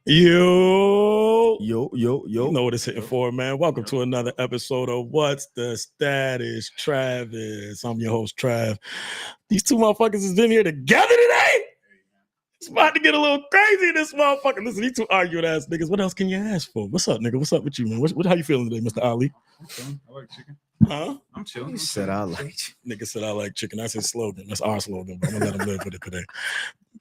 Yo. You know what it's hitting for, man. Welcome to another episode of What's the Status, Travis. I'm your host, Trav. These two motherfuckers has been here together today. It's about to get a little crazy in this motherfucker. Listen, these two arguing ass niggas. What else can you ask for? What's up, nigga? What's up with you, man? How you feeling today, Mr. Ali? I'm chilling. I like chicken. Huh? I'm chilling. He said I like chicken. Nigga said I like chicken. That's his slogan. That's our slogan, but I'm gonna let him live with it today.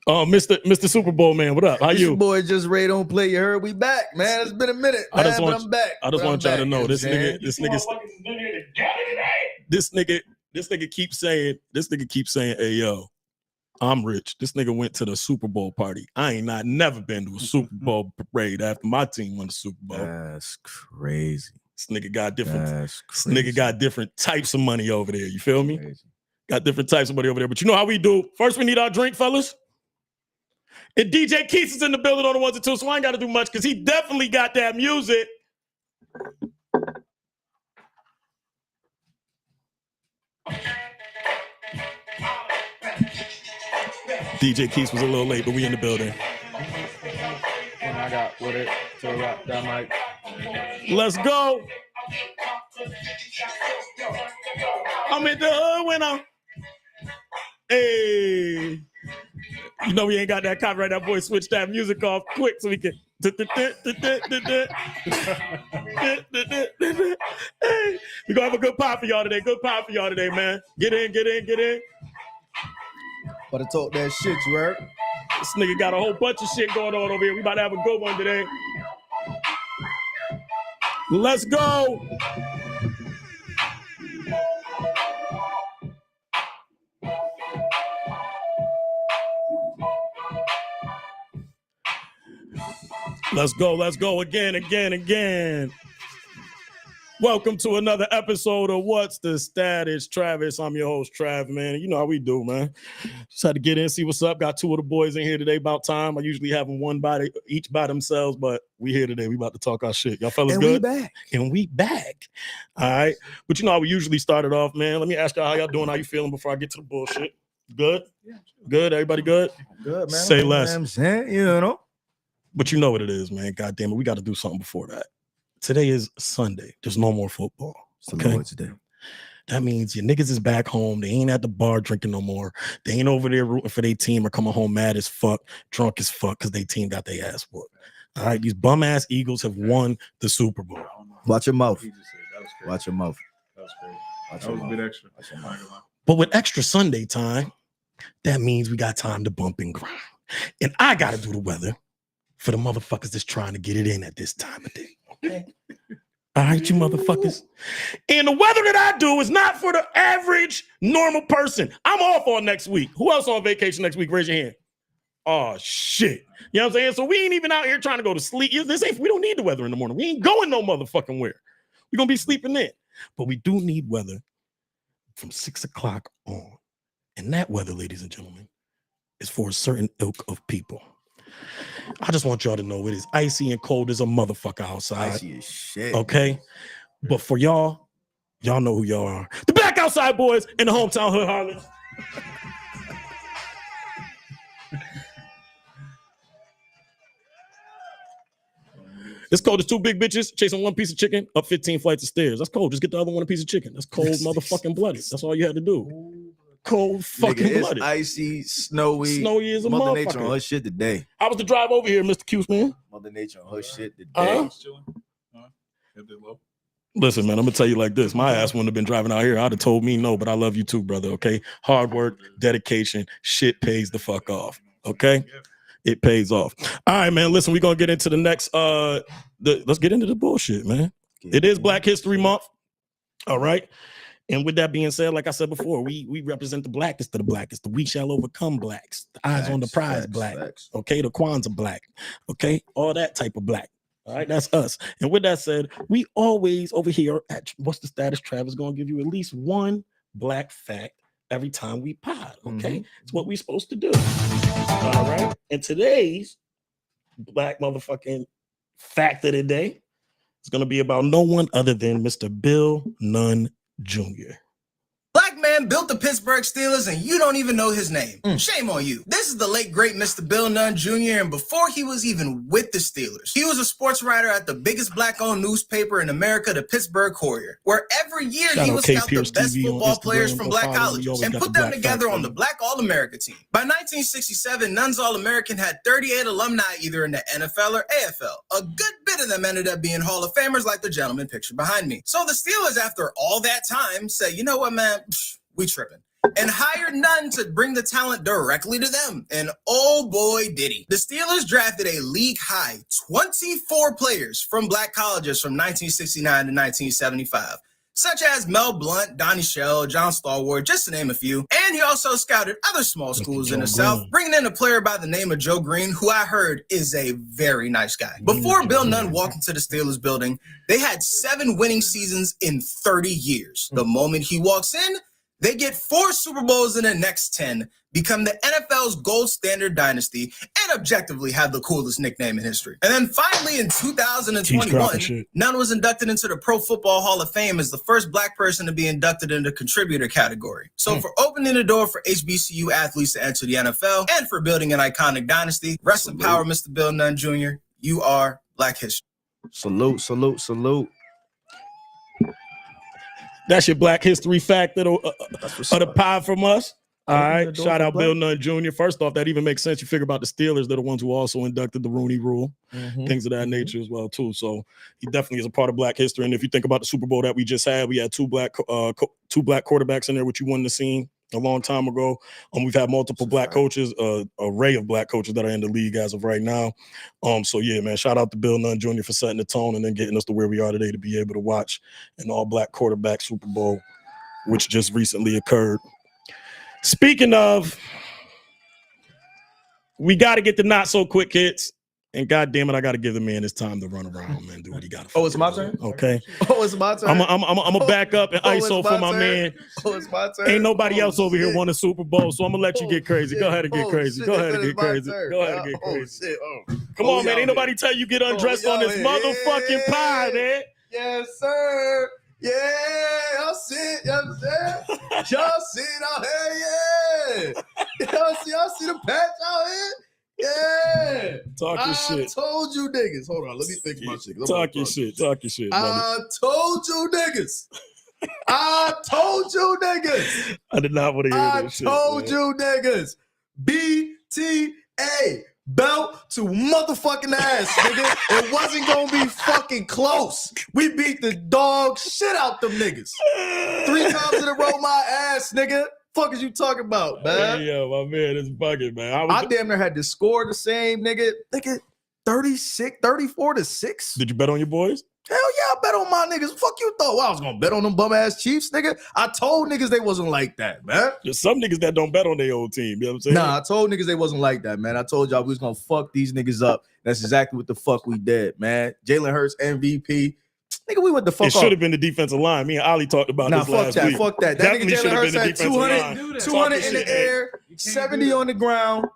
Mr. Super Bowl man, what up? How This you? boy just Ray don't play. You heard we back, man. It's been a minute, man, I'm back. I just want y'all to know this nigga keeps saying, hey yo, I'm rich. This nigga went to the Super Bowl party. I ain't never been to a Super Bowl parade after my team won the Super Bowl. That's crazy. This nigga got different types of money over there. You feel me? Crazy. Got different types of money over there. But you know how we do. First, we need our drink, fellas. And DJ Keith is in the building on the ones and twos, so I ain't got to do much because he definitely got that music. DJ Keith was a little late, but we in the building. And I got with it to that mic. Let's go. I'm in the hood when I'm. Hey. You know we ain't got that copyright. That boy switched that music off quick so we can. Hey, we gonna have a good pop for y'all today. Good pop for y'all today, man. Get in. But to talk that shit, you heard? This nigga got a whole bunch of shit going on over here. We about to have a good one today. Let's go. Let's go again. Welcome to another episode of What's the Status, Travis. I'm your host, Trav, man. You know how we do, man. Just had to get in, see what's up. Got two of the boys in here today about time. I usually have them each by themselves, but we here today. We about to talk our shit. Y'all fellas good? We back. All right. But you know how we usually started off, man. Let me ask y'all how y'all doing, how you feeling before I get to the bullshit. Good? Yeah. Good? Everybody good? Good, man. Say less. I'm saying, you know. But you know what it is, man. God damn it. We got to do something before that. Today is Sunday. There's no more football. Okay. Today. That means your niggas is back home. They ain't at the bar drinking no more. They ain't over there rooting for their team or coming home mad as fuck, drunk as fuck because their team got their ass whooped. All right. These bum ass Eagles have won the Super Bowl. Watch your mouth. Watch your mouth. That was crazy. That was a bit extra. But with extra Sunday time, that means we got time to bump and grind. And I got to do the weather for the motherfuckers that's trying to get it in at this time of day. Okay. All right, you motherfuckers. And the weather that I do is not for the average normal person. I'm off on next week. Who else on vacation next week? Raise your hand. Oh, shit. You know what I'm saying? So we ain't even out here trying to go to sleep. We don't need the weather in the morning. We ain't going no motherfucking where. We're going to be sleeping in. But we do need weather from 6 o'clock on. And that weather, ladies and gentlemen, is for a certain ilk of people. I just want y'all to know it is icy and cold as a motherfucker outside. Icy as shit. Okay? But for y'all know who y'all are. The Back Outside Boys in the hometown hood Harlem. It's cold as two big bitches chasing one piece of chicken up 15 flights of stairs. That's cold. Just get the other one a piece of chicken. That's cold motherfucking blooded. That's all you had to do. Cold fucking blooded. It's icy, snowy. Snowy as a Mother motherfucker. Nature on her shit today. How was the drive over here, Mr. Cuse, man? Mother Nature on her shit today. Listen, man, I'm gonna tell you like this. My ass wouldn't have been driving out here. I'd have told me no, but I love you too, brother. Okay, hard work, dedication, shit pays the fuck off. Okay, it pays off. All right, man. Listen, we're gonna get into the next. Let's get into the bullshit, man. It is Black History Month. All right. And with that being said, like I said before, we represent the blackest of the blackest. The we shall overcome blacks. The eyes on the prize black. Okay, the Kwanzaa black. Okay, all that type of black. All right, that's us. And with that said, we always over here at What's the Status, Travis going to give you at least one black fact every time we pod. Okay, it's what we're supposed to do. All right, and today's black motherfucking fact of the day is going to be about no one other than Mr. Bill Nunn Jr. Black man man built the Pittsburgh Steelers and you don't even know his name. Shame on you. This is the late, great Mr. Bill Nunn Jr., and before he was even with the Steelers, he was a sports writer at the biggest black-owned newspaper in America, the Pittsburgh Courier, where every year he would scout the best football players from black colleges and put them together on the Black All-America team. By 1967, Nunn's All-American had 38 alumni either in the NFL or AFL. A good bit of them ended up being Hall of Famers like the gentleman pictured behind me. So the Steelers, after all that time, said, you know what, man, we tripping. And hired Nunn to bring the talent directly to them. And oh boy, did he. The Steelers drafted a league-high 24 players from black colleges from 1969 to 1975. Such as Mel Blount, Donnie Shell, John Stallworth, just to name a few. And he also scouted other small schools in the South, bringing in a player by the name of Joe Green, who I heard is a very nice guy. Before Bill Nunn walked into the Steelers building, they had 7 winning seasons in 30 years. The moment he walks in, they get 4 Super Bowls in the next 10, become the NFL's gold standard dynasty, and objectively have the coolest nickname in history. And then finally in 2021, Nunn was inducted into the Pro Football Hall of Fame as the first black person to be inducted in the contributor category. So for opening the door for HBCU athletes to enter the NFL and for building an iconic dynasty, rest in power, Mr. Bill Nunn Jr., you are Black history. Salute, salute, salute. That's your Black History fact of the pie from us. All right. Shout out Bill Nunn Jr. First off, that even makes sense. You figure about the Steelers. They're the ones who also inducted the Rooney Rule, things of that nature as well, too. So he definitely is a part of Black history. And if you think about the Super Bowl that we just had, we had two black quarterbacks in there, which you wouldn't have seen a long time ago. We've had multiple black coaches, array of black coaches that are in the league as of right now. So yeah, man, shout out to Bill Nunn Jr. for setting the tone and then getting us to where we are today to be able to watch an all-black quarterback Super Bowl, which just recently occurred. Speaking of, we got to get the not so quick hits. And God damn it, I got to give the man his time to run around, man. Do what he got to. Oh, it's my turn? Okay. Oh, it's my turn. I'm going to back up and ISO for my turn. man. Oh, it's my turn. Ain't nobody else over here won a Super Bowl, so I'm going to let you get crazy. Go ahead and get crazy. Go ahead and get crazy. Go ahead and get crazy. Come on, man. Ain't nobody tell you get undressed on this motherfucking pie, man. Yes, sir. Yeah, y'all see it. You know what I'm saying? Y'all see it out here, yeah. Y'all see the patch out here? Yeah. Talk your shit. I told you niggas. Hold on, let me think my shit. Talk your shit. Talk your shit. I told you niggas. I told you niggas. I did not want to hear this shit. I told you niggas. BTA. Belt to motherfucking ass, nigga. It wasn't gonna be fucking close. We beat the dog shit out them niggas. 3 times in a row, my ass, nigga. Fuck is you talking about, man? Hey, yo, my man is bugging, man. I damn near had to score the same, nigga. 34 to 6. Did you bet on your boys? Hell yeah, I bet on my niggas. Fuck you thought I was gonna bet on them bum ass Chiefs, nigga. I told niggas they wasn't like that, man. There's some niggas that don't bet on their old team. You know what I'm saying? Nah, I told niggas they wasn't like that, man. I told y'all we was gonna fuck these niggas up. That's exactly what the fuck we did, man. Jalen Hurts MVP. Nigga, we went the fuck It should have been the defensive line. Me and Ali talked about this last week. Fuck that. That nigga Jalen Hurts had 200 in the air, 70 on the ground,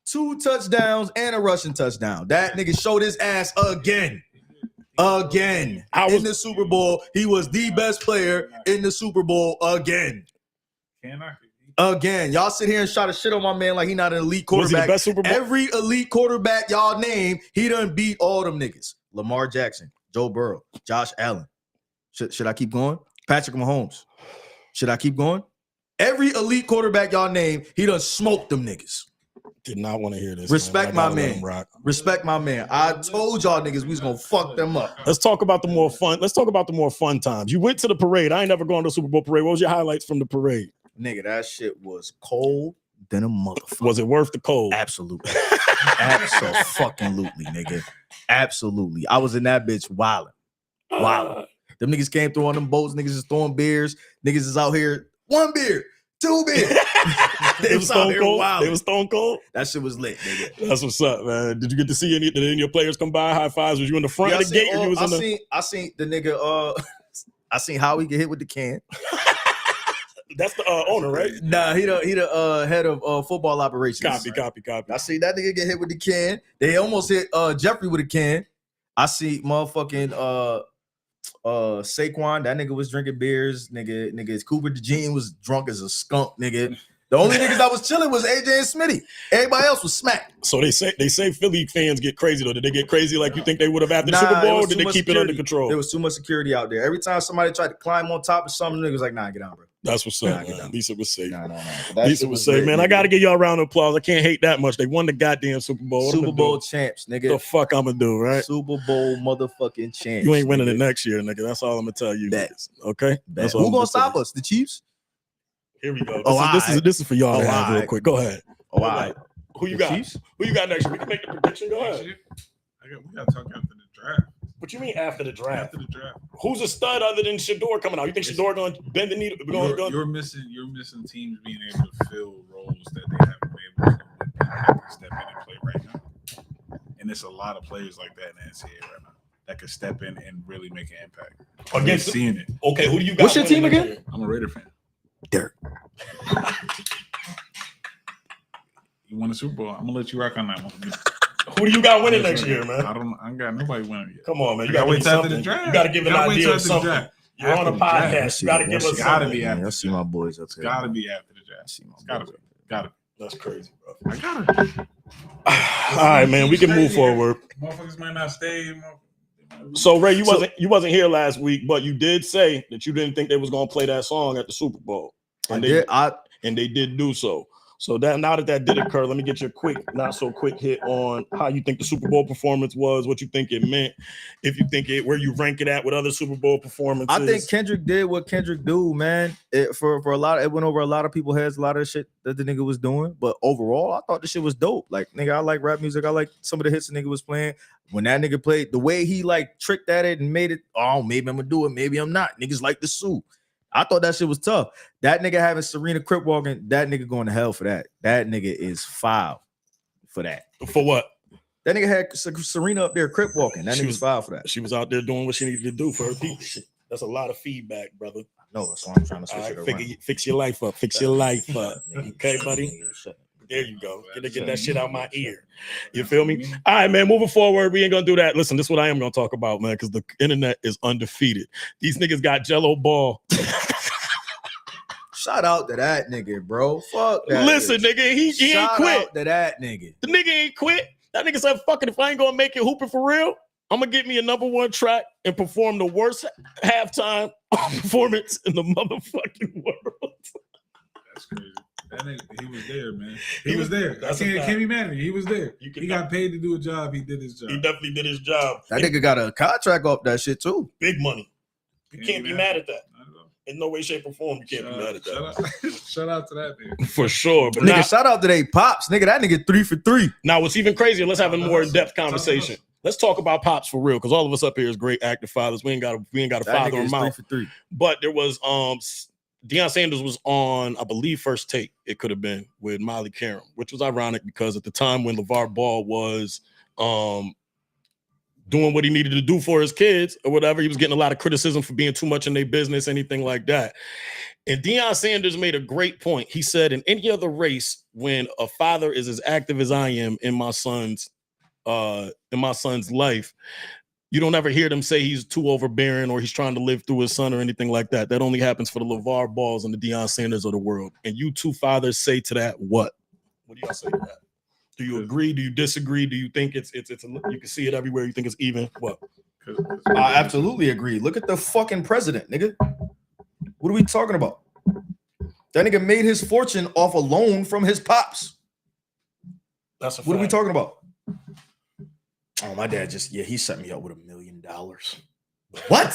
2 touchdowns, and a rushing touchdown. That nigga showed his ass again. In the Super Bowl. He was the best player in the Super Bowl again. Again. Y'all sit here and try to shit on my man like he not an elite quarterback. Was he the best Super Bowl? Every elite quarterback y'all name, he done beat all them niggas. Lamar Jackson, Joe Burrow, Josh Allen. Should I keep going? Patrick Mahomes. Should I keep going? Every elite quarterback y'all name, he done smoked them niggas. Did not want to hear this. Respect my man. Respect my man. I told y'all niggas we was gonna fuck them up. Let's talk about the more fun times. You went to the parade. I ain't never gone to a Super Bowl parade. What was your highlights from the parade? Nigga, that shit was cold than a motherfucker. Was it worth the cold? Absolutely. Absolutely, nigga. Absolutely. I was in that bitch wilding. Them niggas came through on them boats. Niggas is throwing beers. Niggas is out here. 1 beer. 2 beers. It was stone cold. It was stone cold. That shit was lit, nigga. That's what's up, man. Did you get to see any of your players come by? High fives? Was you in the front of the gate? Or you was I seen the nigga. I seen how he get hit with the can. That's the owner, right? Nah, he the head of football operations. Copy. I see that nigga get hit with the can. They almost hit Jeffrey with a can. I see motherfucking Saquon, that nigga was drinking beers. Niggas Cooper DeJean was drunk as a skunk, nigga. The only niggas that was chilling was AJ and Smitty. Everybody else was smacked. So they say Philly fans get crazy though. Did they get crazy like you think they would have after the Super Bowl? Or did they keep it under control? There was too much security out there. Every time somebody tried to climb on top of something, niggas was like, nah, get out, bro. That's what's up, man. Lisa was safe. Nah. Lisa was safe, man. I got to give y'all a round of applause. I can't hate that much. They won the goddamn Super Bowl. Super Bowl champs, nigga. The fuck I'm gonna do, right? Super Bowl motherfucking champs. You ain't winning it next year, nigga. That's all I'm gonna tell you. Okay? That's all Who gonna stop us? The Chiefs? Here we go. This is for y'all to have real quick. Go ahead. Oh, all right. Who you got? Chiefs? Who you got next year? We can make the prediction. Go ahead. We gotta talk after the draft. What you mean after the draft? After the draft. Who's a stud other than Shador coming out? You think Shador gonna bend the needle? You're missing teams being able to fill roles that they haven't been able to step in and play right now. And there's a lot of players like that in the NCAA right now that could step in and really make an impact. Against seeing it. Okay, who do you got? What's your team again? I'm a Raider fan. Dirt. You won the Super Bowl. I'm gonna let you rock on that one. Who do you got winning next year, man? I ain't got nobody winning yet. Come on, man. You gotta wait after the draft. You gotta give an idea of something. You're on a podcast. You gotta give us gotta be after. I see my boys up there. Gotta be after the draft. Gotta be. That's crazy, bro. I gotta. All right, man. We can move forward. Motherfuckers might not stay. So Ray, you wasn't here last week, but you did say that you didn't think they was gonna play that song at the Super Bowl, and they did do so. So that now that did occur, let me get your not so quick hit on how you think the Super Bowl performance was, what you think it meant, if you think where you rank it at with other Super Bowl performances. I think Kendrick did what Kendrick do, man. It went over a lot of people's heads, a lot of shit that the nigga was doing. But overall, I thought the shit was dope. Like, nigga, I like rap music. I like some of the hits the nigga was playing. When that nigga played, the way he like tricked at it and made it, oh, maybe I'm gonna do it, maybe I'm not. Niggas like the sue. I thought that shit was tough. That nigga having Serena Crip walking, that nigga going to hell for that. That nigga is foul for that. For what? That nigga had Serena up there Crip walking. That nigga's foul for that. She was out there doing what she needed to do for her people. That's a lot of feedback, brother. No, that's why I'm trying to switch it around. Fix your life up. Fix your life up. Okay, buddy? There you go. Get that shit out my ear. You feel me? All right, man. Moving forward, we ain't gonna do that. Listen, this is what I am gonna talk about, man, because the internet is undefeated. These niggas got Jello Ball. Shout out to that nigga, bro. Fuck that. Listen, nigga, he ain't quit. Shout out to that nigga. The nigga ain't quit. That nigga said, "Fuck it. If I ain't gonna make it hooping for real, I'm gonna get me a #1 track and perform the worst halftime performance in the motherfucking world." That's crazy. That nigga, he was there, man. He was there. I can't be mad at me. He was there. He got paid to do a job. He did his job. He definitely did his job. That nigga got a contract off that shit too. Big money. You can't be mad at that. In no way, shape, or form, you can't be mad at that. Shout out to that nigga. For sure. But nigga, shout out to they pops. Nigga, that nigga 3 for 3. Now, what's even crazier, let's have a more in-depth conversation. Let's talk about pops for real, because all of us up here is great active fathers. We ain't got a father or mouth. 3 for 3. But there was Deion Sanders was on, I believe, First Take. It could have been with Molly Karam, which was ironic because at the time when LeVar Ball was doing what he needed to do for his kids or whatever, he was getting a lot of criticism for being too much in their business, anything like that. And Deion Sanders made a great point. He said, in any other race, when a father is as active as I am in my son's life, you don't ever hear them say he's too overbearing or he's trying to live through his son or anything like that. That only happens for the LeVar Balls and the Deion Sanders of the world. And you two fathers say to that, what? What do y'all say to that? Do you agree? Do you disagree? Do you think it's you can see it everywhere? You think it's even? What? I absolutely agree. Look at the fucking president, nigga. What are we talking about? That nigga made his fortune off a loan from his pops. That's a fact. What are we talking about? Oh, my dad he set me up with $1 million. What?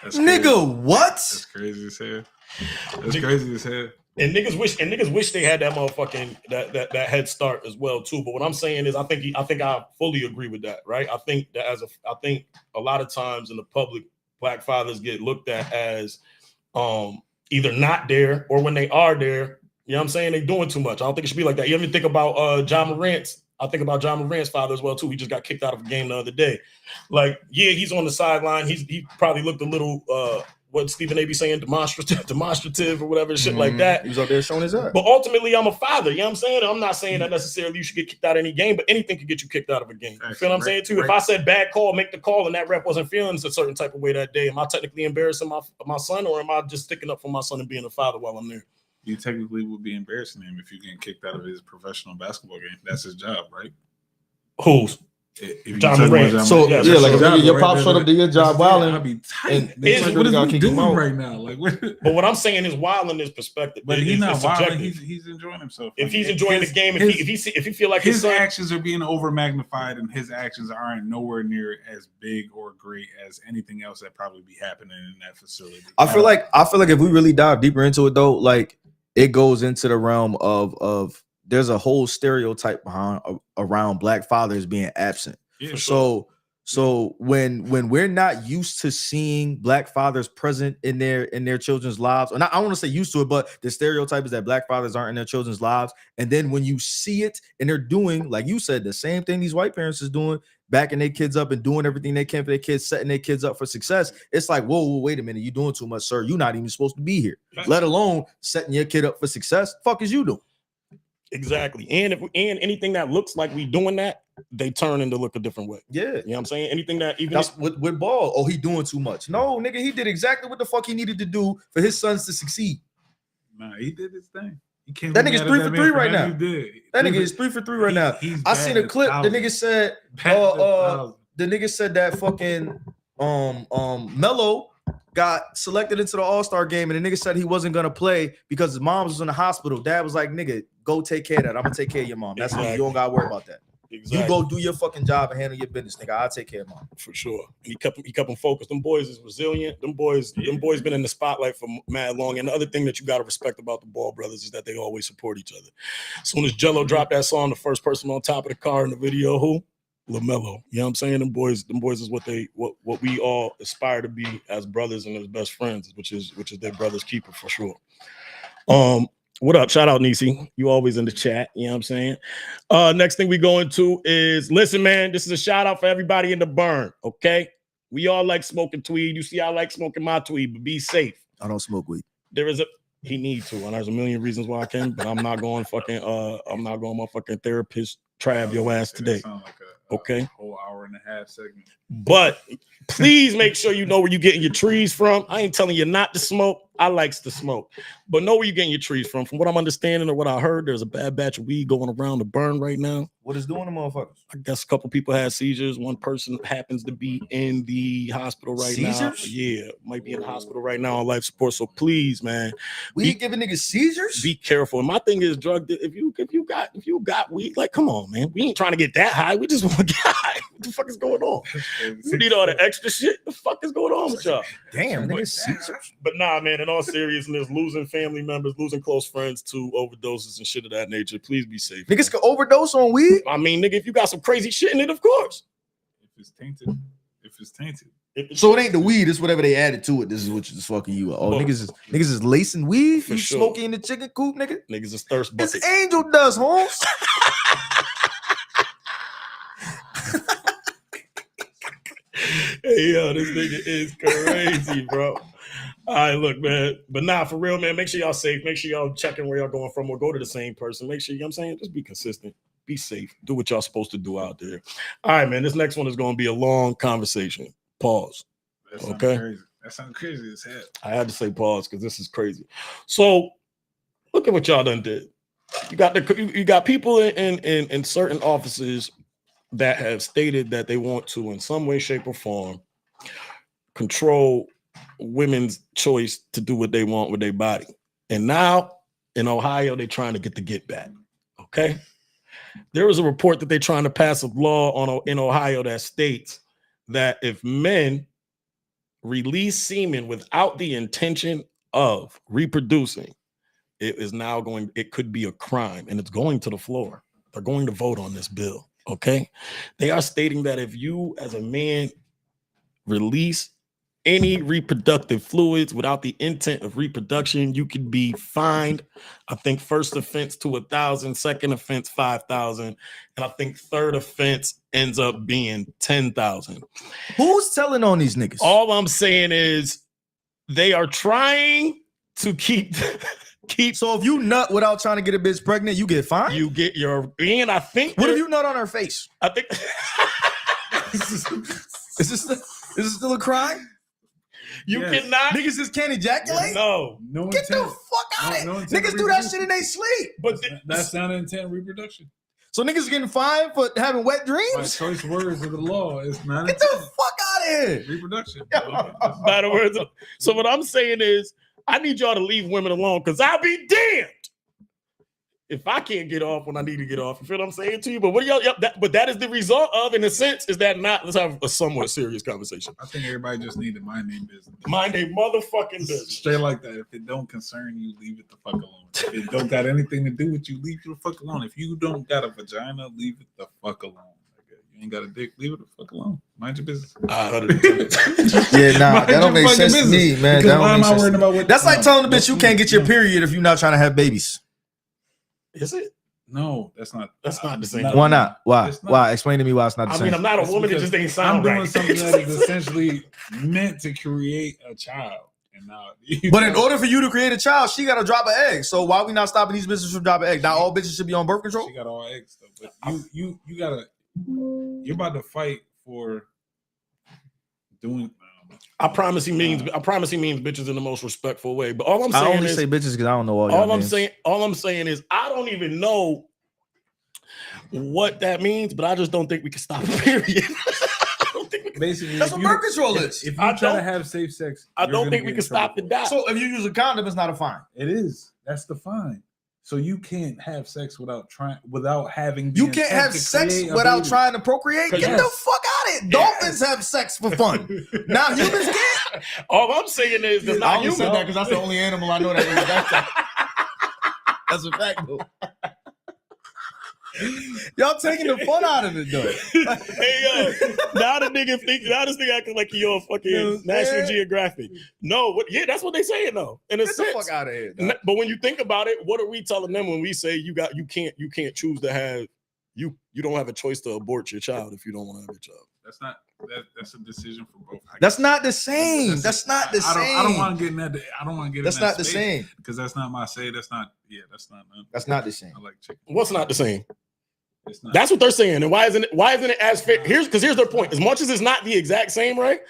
Nigga, what? That's crazy as hell. That's crazy as hell. And niggas wish they had that motherfucking that head start as well too. But what I'm saying is, I think I fully agree with that, right? I think that I think a lot of times in the public, black fathers get looked at as either not there or when they are there, you know what I'm saying, they doing too much. I don't think it should be like that. You ever think about John Morant's? I think about John Morant's father as well too. He just got kicked out of a game the other day. Like, yeah, he's on the sideline. He probably looked a little what Stephen A. be saying, demonstrative or whatever, shit like that. He was out there showing his ass. But ultimately, I'm a father. You know what I'm saying? I'm not saying that necessarily you should get kicked out of any game, but anything could get you kicked out of a game. You feel what I'm saying too? If I said bad call, make the call, and that ref wasn't feeling a certain type of way that day, am I technically embarrassing my son, or am I just sticking up for my son and being a father while I'm there? You technically would be embarrassing him if you get kicked out of his professional basketball game. That's his job, right? Who's? John Morant. So yeah, like if your pop showed up to your job wilding, I'd be tight. What is he doing right now? Like, what? But what I'm saying is wilding is perspective. But he's not wilding. He's enjoying himself. If he's enjoying the game, if he feel like his actions are being over magnified and his actions aren't nowhere near as big or great as anything else that probably be happening in that facility. I feel like if we really dive deeper into it though, like it goes into the realm of there's a whole stereotype around black fathers being absent. Yeah, so when we're not used to seeing black fathers present in their children's lives, or not, I don't want to say used to it, but the stereotype is that black fathers aren't in their children's lives. And then when you see it and they're doing, like you said, the same thing these white parents is doing, backing their kids up and doing everything they can for their kids, setting their kids up for success. It's like, whoa, wait a minute, you're doing too much, sir. You're not even supposed to be here, let alone setting your kid up for success. Fuck is you doing? Exactly. And anything that looks like we doing that, they turn and to look a different way. Yeah. You know what I'm saying? Anything that even that's with Ball. Oh, he doing too much. No, nigga, he did exactly what the fuck he needed to do for his sons to succeed. Nah, he did his thing. That nigga's 3 for 3 right now. That nigga is 3 for 3 right now. I seen a clip. The nigga said, the nigga said that fucking Melo got selected into the All-Star game, and the nigga said he wasn't gonna play because his mom was in the hospital. Dad was like, nigga, go take care of that. I'm gonna take care of your mom. That's me. You don't gotta worry about that. Exactly. You go do your fucking job and handle your business, nigga. I'll take care of mom. For sure. He kept them focused. Them boys is resilient. Them boys been in the spotlight for mad long. And the other thing that you gotta respect about the Ball brothers is that they always support each other. As soon as Jello dropped that song, the first person on top of the car in the video, who? LaMelo. You know what I'm saying? Them boys is what we all aspire to be as brothers and as best friends, which is their brother's keeper for sure. What up? Shout out, Nisi. You always in the chat. You know what I'm saying? Next thing we go into is, listen, man, this is a shout out for everybody in the burn. Okay. We all like smoking tweed. You see, I like smoking my tweed, but be safe. I don't smoke weed. He needs to, and there's a million reasons why I can, but I'm not going my fucking therapist trab your ass today. Okay. Whole hour and a half segment. But please make sure you know where you're getting your trees from. I ain't telling you not to smoke. I likes to smoke, but know where you're getting your trees from. From what I'm understanding or what I heard, there's a bad batch of weed going around the burn right now. What is doing to motherfuckers? I guess a couple people had seizures. One person happens to be in the hospital right now. Yeah, might be in the hospital right now on life support. So please, man, we ain't giving niggas seizures. Be careful. And my thing is drug. If you got weed, like, come on, man. We ain't trying to get that high. We just want to get high. What the fuck is going on? We need all the extra shit. The fuck is going on with y'all? Damn, niggas seizures. But nah, man. In all seriousness, losing family members, losing close friends to overdoses and shit of that nature. Please be safe. Niggas can overdose on weed. I mean, nigga, if you got some crazy shit in it, of course. If it's tainted. So it ain't the weed, it's whatever they added to it. This is what is fucking you. Oh, niggas is lacing weed. For you sure. Smoking in the chicken coop, nigga. Niggas is thirst bucket. It's angel dust, Holmes. Hey, yo, this nigga is crazy, bro. All right, look, man. But nah, for real, man, make sure y'all safe. Make sure y'all checking where y'all going from or go to the same person. Make sure, you know what I'm saying? Just be consistent. Be safe. Do what y'all supposed to do out there. All right, man. This next one is going to be a long conversation. Pause. Okay. Crazy. That sounds crazy as hell. I had to say pause because this is crazy. So look at what y'all done did. You got people in certain offices that have stated that they want to, in some way, shape, or form, control women's choice to do what they want with their body. And now in Ohio, they're trying to get back. Okay. There was a report that they're trying to pass a law in Ohio that states that if men release semen without the intention of reproducing, it could be a crime, and it's going to the floor. They're going to vote on this bill. Okay. They are stating that if you as a man release any reproductive fluids without the intent of reproduction, you could be fined. I think first offense to 1,000, second offense 5,000, and I think third offense ends up being 10,000. Who's telling on these niggas? All I'm saying is They are trying to keep. So if you nut without trying to get a bitch pregnant, you get fined. You get your. And I think. What if you nut on her face? I think. Is this still a crime? You cannot. Niggas just can't ejaculate? No Get intent. the fuck out of No here. intent Niggas to do that reproduce. shit in their sleep. But That's not intent reproduction. So niggas getting fined for having wet By dreams? choice words of the law, it's not Get the intent. fuck out of here. Reproduction. by the words. So what I'm saying is, I need y'all to leave women alone because I'll be damned if I can't get off when I need to get off. You feel what I'm saying to you? But what y'all? But that is the result of, in a sense, is that not? Let's have a somewhat serious conversation. I think everybody just need to mind their business. Mind a motherfucking business. Straight like that. If it don't concern you, leave it the fuck alone. If it don't got anything to do with you, leave it the fuck alone. If you don't got a vagina, leave it the fuck alone. You ain't got a dick, leave it the fuck alone. Mind your business. Yeah, nah, Mind that don't your make fucking sense to me, business. man. Because That why don't am make I sense. worried about what? That's like telling the bitch you No, can't get your no. period if you're not trying to have babies. Is it? No, that's not. That's not the same. not- Why not? Why? It's not. Why? Explain to me why it's not the I same. mean, I'm not a It's woman. It because just ain't I'm sound doing right. something that is essentially meant to create a child, and now. But in order for you to create a child, she got to drop an egg. So why we not stopping these bitches from dropping eggs? Now all bitches should be on birth control. She got all eggs though, but you gotta. You're about to fight for doing. I promise he means bitches in the most respectful way. But all I'm I saying only is, say bitches because I don't know all y'all names. all I'm saying is, I don't even know what that means, but I just don't think we can stop a period. I don't think we can. Basically, That's if what you- birth control is. If you I try to don't- have safe sex, I you're don't gonna think get we in can stop the trouble dot. So if you use a condom, it's not a fine. for it. It is. That's the fine. So you can't have sex without having. the You can't intent have to sex create a without baby. trying to procreate. Get Yes. the fuck out of it. Dolphins have sex for fun. Now humans can't. All I'm saying is, there's I not only human. said that because that's the only animal I know that. That's a fact, though. Y'all taking the fun out of it, though. Hey yo, now this nigga acting like you're on fucking You know what I'm National saying? Geographic. No, yeah, that's what they saying though. In a Get the sense. fuck out of here. dog. But when you think about it, what are we telling them when we say you can't choose to have you don't have a choice to abort your child if you don't want to have your child? That's not. That's a decision for both. That's not the same. That's not the same. I don't want to get in that. I don't want to get. That's in that not the same. because that's not my say. That's not. Yeah, that's not. That's not the same. I like chicken. What's not the same? It's not. That's what they're saying. And why isn't it as fair? Here's their point. As much as it's not the exact same, right?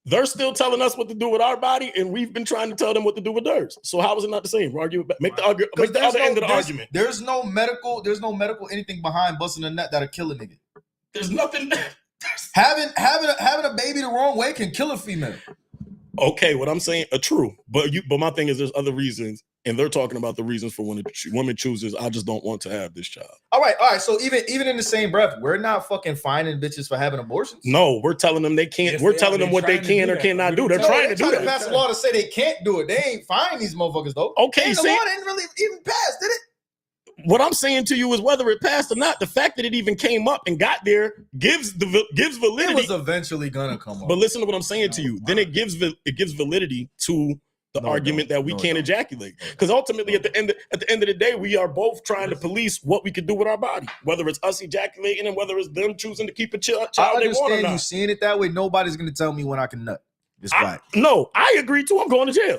They're still telling us what to do with our body, and we've been trying to tell them what to do with theirs. So how is it not the same? Make the other end of the argument. There's no medical anything behind busting a nut that'll kill a nigga. There's nothing. Having a baby the wrong way can kill a female. Okay, what I'm saying, true. But my thing is, there's other reasons, and they're talking about the reasons for when a woman chooses. I just don't want to have this child. All right. So even in the same breath, we're not fucking fining bitches for having abortions. No, we're telling them they can't. Yes, we're they telling are. them what they They're trying to can do or that. cannot do. They're No, trying they to do that. pass a law to say they can't do it. They ain't fining these motherfuckers though. Okay, And the see- law didn't really even pass, did it? What I'm saying to you is, whether it passed or not, the fact that it even came up and got there gives It validity. was eventually gonna come up. But listen to what I'm saying to you. Then it gives validity to the No, argument that we no, can't no. ejaculate. Because ultimately, at the end of the day, we are both trying to police what we can do with our body, whether it's us ejaculating and whether it's them choosing to keep a child I they want or understand you not. seeing it that way. Nobody's gonna tell me when I can nut. It's quiet. No, I agree too. I'm going to jail.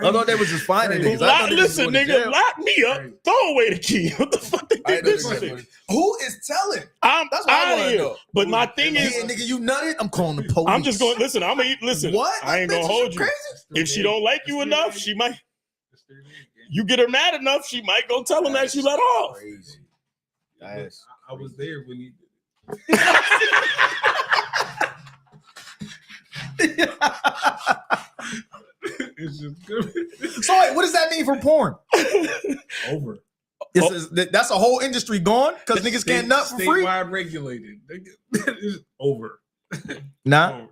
I thought they was just finding niggas. I thought they was Listen, going to nigga, jail. lock me up. Right. Throw away the key. What the fuck they I think ain't never this said is? money. Who is telling? I'm That's what I out of wanna here. know. But my thing Yeah, is, nigga, you nutted? I'm calling the police. I'm just going. Listen, I'm gonna eat. Listen, What? I ain't That gonna bitch is hold you. crazy? If she don't like you enough, she might. You get her mad enough, she might go tell him that she let off. Crazy. I was there when he did it. It's just good. So wait, what does that mean for porn? Over. That's a whole industry gone because niggas can't nut for free. Statewide regulated. It's over. Nah. Over.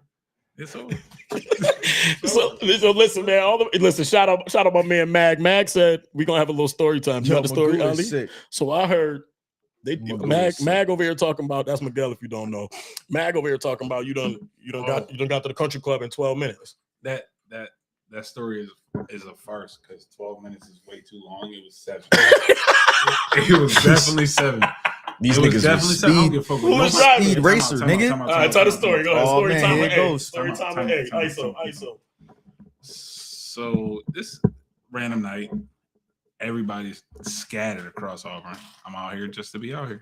It's over. So listen, man. Listen. Shout out my man Mag. Mag said we're gonna have a little story time. You know the story, Magoo is Ali? sick. So I heard Magoo is sick. Mag over here talking about, that's Miguel if you don't know. Mag over here talking about you done got to the country club in 12 minutes. That story is a farce because 12 minutes is way too long. It was 7. It was definitely 7. These It was niggas definitely was something. I don't speed. give a fuck Who what was nobody- driving? Speed Time out, racer, time out, nigga. time out, All right, time tell out, the time story. out. Go ahead. Oh, Story man, time here with it A. goes. Story time Time with out, A. time out, ISO. time out. ISO. So this random night, everybody's scattered across Auburn. I'm out here just to be out here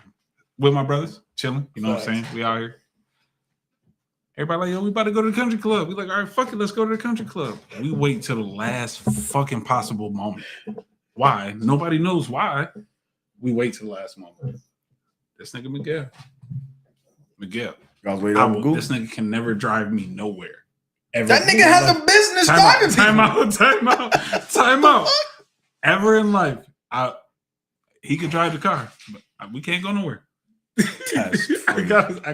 with my brothers, chilling. You know what I'm saying? We out here. Everybody like, yo, we about to go to the country club. We like, all right, fuck it, let's go to the country club. We wait till the last fucking possible moment. Why? Nobody knows why. We wait till the last moment. This nigga Miguel. This nigga can never drive me nowhere. Ever. That nigga has a business driving people. Time out. Ever in life, he could drive the car, but we can't go nowhere. I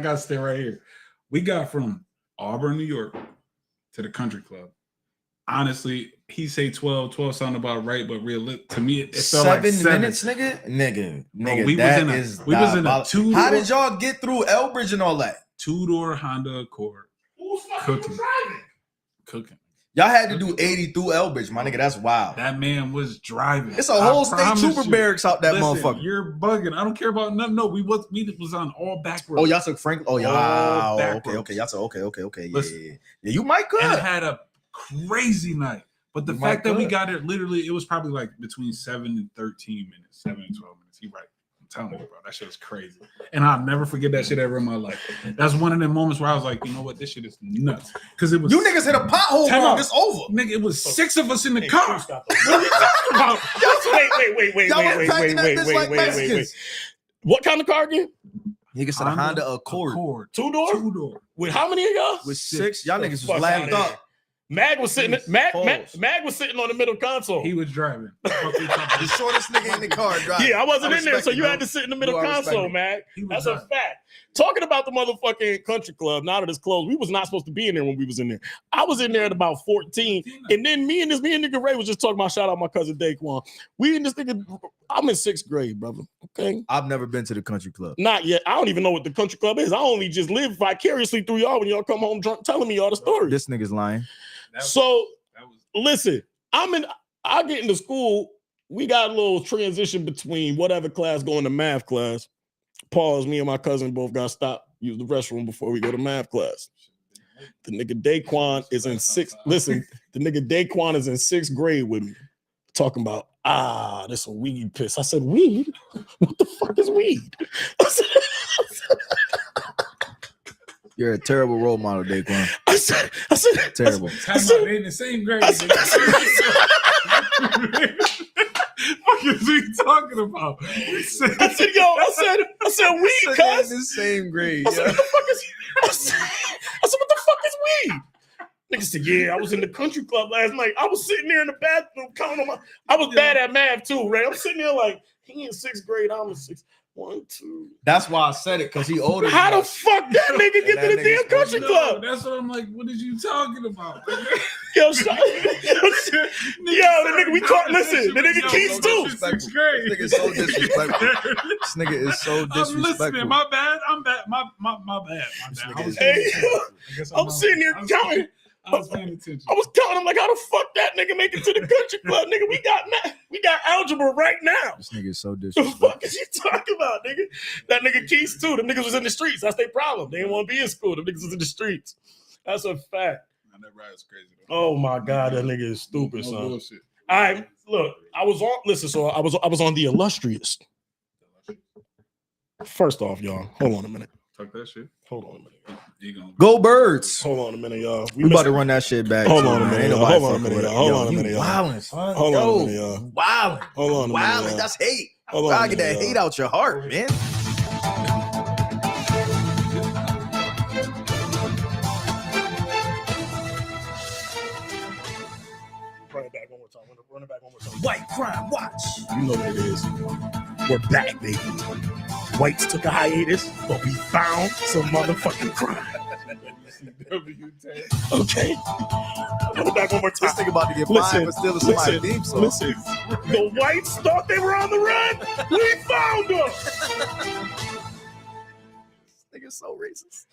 gotta stay right here. We got from Auburn, New York to the country club. Honestly, he say 12 sound about right, but real to me it felt like 7 minutes, nigga. Bro, we was in a 2-door. How did y'all get through Elbridge and all that? 2-door Honda Accord. Cooking. Y'all had to do 80 through Elbridge, my nigga. That's wild. That man was driving. It's a whole state trooper barracks out that motherfucker. You're bugging. I don't care about nothing. No, we was on all back roads. Oh, y'all took Frank. Oh, y'all. back Okay. roads. Y'all said okay. Listen. Yeah. You might could. And I had a crazy night. But the fact that we got it, literally, it was probably like between 7 and 13 minutes, 7 and 12 minutes. He right. I'm telling you, bro, that shit was crazy. And I'll never forget that shit ever in my life. That's one of the moments where I was like, you know what, this shit is nuts. Because it was you niggas hit a pothole, bro. It's over. Nigga, it was 6 of us in the car. What are you talking about? Wait. What kind of car again? Niggas said a Honda Accord. 2-door? With how many of y'all? With 6. Y'all niggas fuck was lapped outta up. Mag was sitting. Mag was sitting on the middle console. He was driving. The shortest nigga in the car driving. Yeah, I wasn't in there, so you had to sit in the middle console, Mag. That's a fact. Talking about the motherfucking country club, now that it's closed, we was not supposed to be in there when we was in there. I was in there at about 14, and then me and nigga Ray was just talking about, shout out my cousin Daquan. We and this nigga, I'm in 6th grade, brother. Okay, I've never been to the country club. Not yet. I don't even know what the country club is. I only just live vicariously through y'all when y'all come home drunk telling me all the stories. This nigga's lying. Listen, I get into school. We got a little transition between whatever class going to math class. Pause. Me and my cousin both got stopped, use the restroom before we go to math class. The nigga Daquan is in 6th. Listen, the nigga Daquan is in 6th grade with me. Talking about, this a weed piss. I said, weed? What the fuck is weed? You're a terrible role model, Daquan. I said, terrible. They in the same grade. What is he talking about? I said, weed, cuz. In the same grade. I said, what the fuck is? I said, what the fuck is weed? Nigga said, yeah, I was in the country club last night. I was sitting there in the bathroom counting on I was bad at math too, Ray. I'm sitting there like, he in 6th grade, I'm in 6th. 1, 2. That's why I said it, because he older. How the fuck that nigga get to the damn country club? That's what I'm like. What is you talking about? Yo, the nigga we caught. Listen, the nigga Keith too. This nigga is so disrespectful. This nigga is so disrespectful. I'm listening. My bad. I'm bad. My bad. I'm sitting here counting. I was paying attention. I was counting. I'm like, how the fuck that nigga make it to the country club, nigga? We got algebra right now. This nigga is so What the disrespectful. fuck is you talking about, nigga? That nigga Keith too. The niggas was in the streets. That's their problem. They didn't want to be in school. The niggas was in the streets. That's a fact. That ride's crazy. Oh my god, that nigga is stupid, son. Bullshit. All right, look, I was on the illustrious. First off, y'all, hold on a minute. Talk that shit. Hold on a minute. Go Birds. Hold on a minute, y'all. We about to run that shit back. Hold on a minute. Ain't Hold nobody on a fucking minute, with y'all. it. Hold Yo, on a you minute, y'all. wildin', son. Hold on a Yo, minute, y'all. wildin'. Hold on a minute, Wildin'. y'all. That's hate. Hold on Gotta a get minute, that y'all. hate out your heart, man. Run it back one more time. Run it back one more time. White Crime Watch. You know what it is. We're back, baby. Whites took a hiatus, but we found some motherfucking crime. Okay. Run it back one more time. This nigga about to get Listen, fined for stealing somebody's theme song. Listen, the whites thought they were on the run. We found them. This nigga's so racist.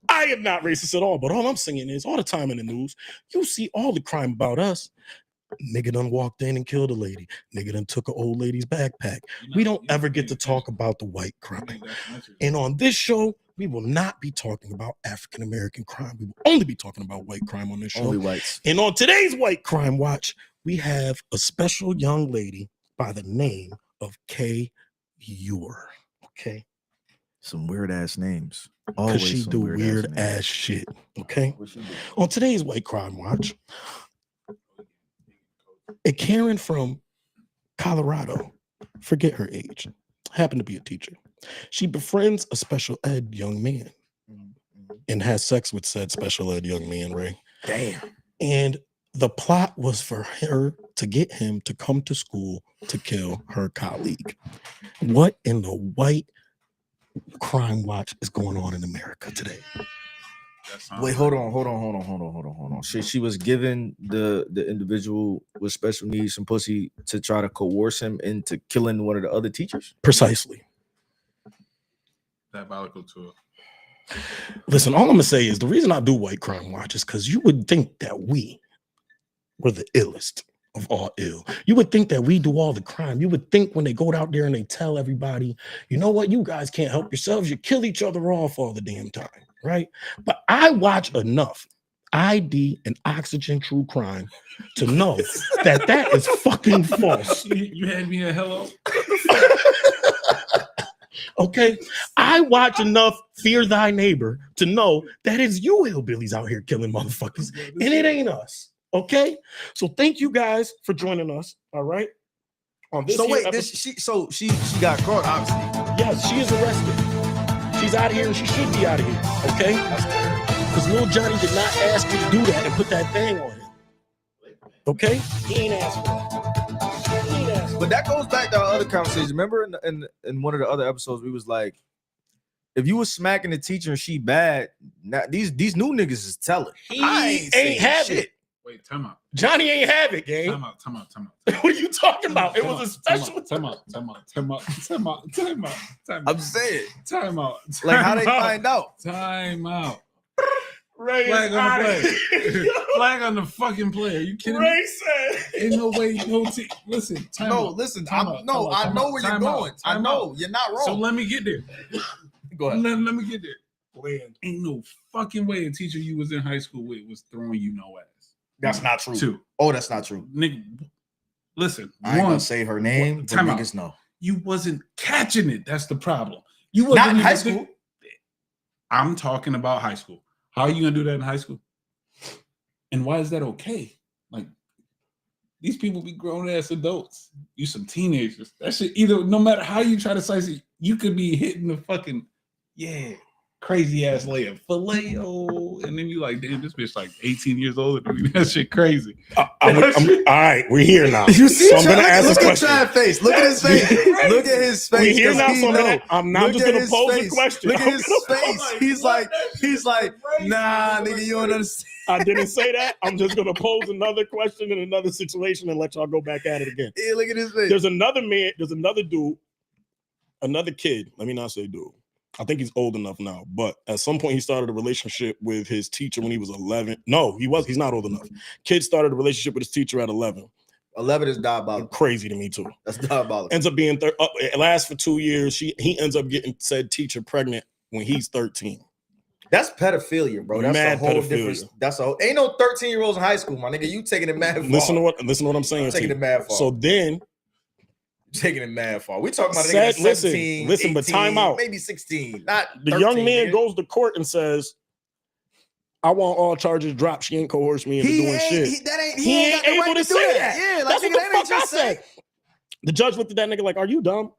I am not racist at all, but all I'm saying is all the time in the news, you see all the crime about us. Nigga done walked in and killed a lady. Nigga done took an old lady's backpack. We don't ever get to talk about the white crime. And on this show, we will not be talking about African-American crime. We will only be talking about white crime on this show. Only whites. And on today's White Crime Watch, we have a special young lady by the name of Kay Ewer. Okay? Some weird ass names. Because she do weird ass shit. Okay? On today's White Crime Watch, a Karen from Colorado, forget her age, happened to be a teacher. She befriends a special ed young man and has sex with said special ed young man, Ray. Damn. And the plot was for her to get him to come to school to kill her colleague. What in the White Crime Watch is going on in America today? Wait, hold on. She was giving the individual with special needs some pussy to try to coerce him into killing one of the other teachers? Precisely. Diabolical to it. Listen, all I'm gonna say is the reason I do White Crime Watch is because you would think that we were the illest of all ill. You would think that we do all the crime. You would think when they go out there and they tell everybody, you know what, you guys can't help yourselves. You kill each other off all the damn time, right? But I watch enough ID and Oxygen True Crime to know that is fucking false. You had me a hello. Okay, I watch enough Fear Thy Neighbor to know that it's you hillbillies out here killing motherfuckers, and it ain't us. Okay, so thank you guys for joining us. All right. On this So wait, episode, she got caught, obviously. yes, she is arrested. She's out of here, and she should be out of here. Okay, because Lil Johnny did not ask me to do that and put that thing on him. Okay, he ain't asked for that. He ain't asked for But that goes back to our other conversation. Remember in one of the other episodes, we was like, if you was smacking the teacher and she bad, now these new niggas is telling. He ain't have it. Wait, time out. Johnny ain't have it, gang. Time out. What are you talking about? It was a special. Time out. I'm saying, Time out. like, how they find out? Time out. Ray Flag is on out the of play. here. Flag on the fucking play. Are you kidding me? Ray said. Ain't no way, no team. Listen, time No, out. listen, Time I out, know time out, where time you're out, going. I time know out. you're not wrong. So let me get there. Go ahead. Let me get there. Ain't no fucking way a teacher you was in high school with was throwing you no ass. That's not true. Two. Oh, that's not true. Nigga, listen. I ain't One, gonna say her name, but time out. niggas know. You wasn't catching it. That's the problem. You wasn't Not in even high school. I'm talking about high school. How are you gonna do that in high school? And why is that okay? Like, these people be grown ass adults. You some teenagers. That shit, either no matter how you try to slice it, you could be hitting the fucking crazy ass layup. Filet-o. And then you like, damn, this bitch like 18 years older than me. That shit crazy. All right, we're here now. You see, so I'm gonna ask this look at question. Chad's face. Look at his face. Look at his face. We're here 'cause now, he so know. I'm now Look just at gonna his pose face. a question. Look at I'm his gonna- face. He's like, nah, nigga, you don't understand. I didn't say that. I'm just gonna pose another question in another situation and let y'all go back at it again. Yeah, look at his face. There's another man, there's another dude, another kid. Let me not say dude. I think he's old enough now, but at some point he started a relationship with his teacher when he was 11. No, he's not old enough. Kid started a relationship with his teacher at 11. 11 is diabolical. Crazy to me too. That's diabolical. Ends up being it lasts for 2 years. He ends up getting said teacher pregnant when he's 13. That's pedophilia, bro. That's Mad a whole pedophilia. different. Ain't no 13-year-olds in high school, my nigga. You taking it mad far. Listen to what I'm saying. Taking to it you. mad far. So then Taking it mad far. We talking about a Said- nigga that's 17, listen, but 18, time out. maybe 16. Not the 13, young man nigga. goes to court and says, I want all charges dropped. She ain't coerced me into doing shit. He He ain't ain't got the able right to do say that. Yeah, like, That's nigga, what the that ain't fuck I your say. said. The judge looked at that nigga like, are you dumb?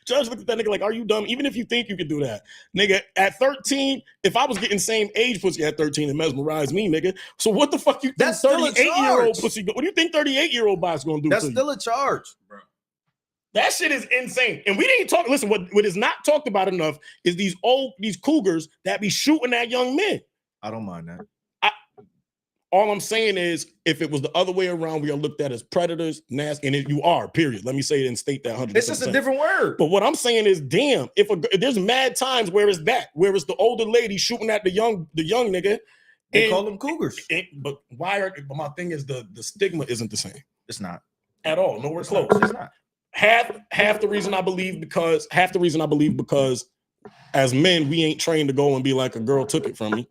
Judge looked at that nigga like, are you dumb? Even if you think you can do that. Nigga, at 13, if I was getting same age pussy at 13, it mesmerized me, nigga. So what the fuck you think That's still a 38-year-old charge. pussy, what do you think 38-year-old boss gonna do That's to you? still a charge. Bro. That shit is insane. And we didn't talk. Listen, what is not talked about enough is these cougars that be shooting at young men. I don't mind that. All I'm saying is, if it was the other way around, we are looked at as predators, nasty, and you are, period. Let me say it and state that 100%. It's just a different word. But what I'm saying is, damn, if there's mad times where it's the older lady shooting at the young nigga, They call them cougars. But but my thing is the stigma isn't the same. It's not At all. Nowhere close. It's not. Half the reason I believe because as men, we ain't trained to go and be like a girl took it from me.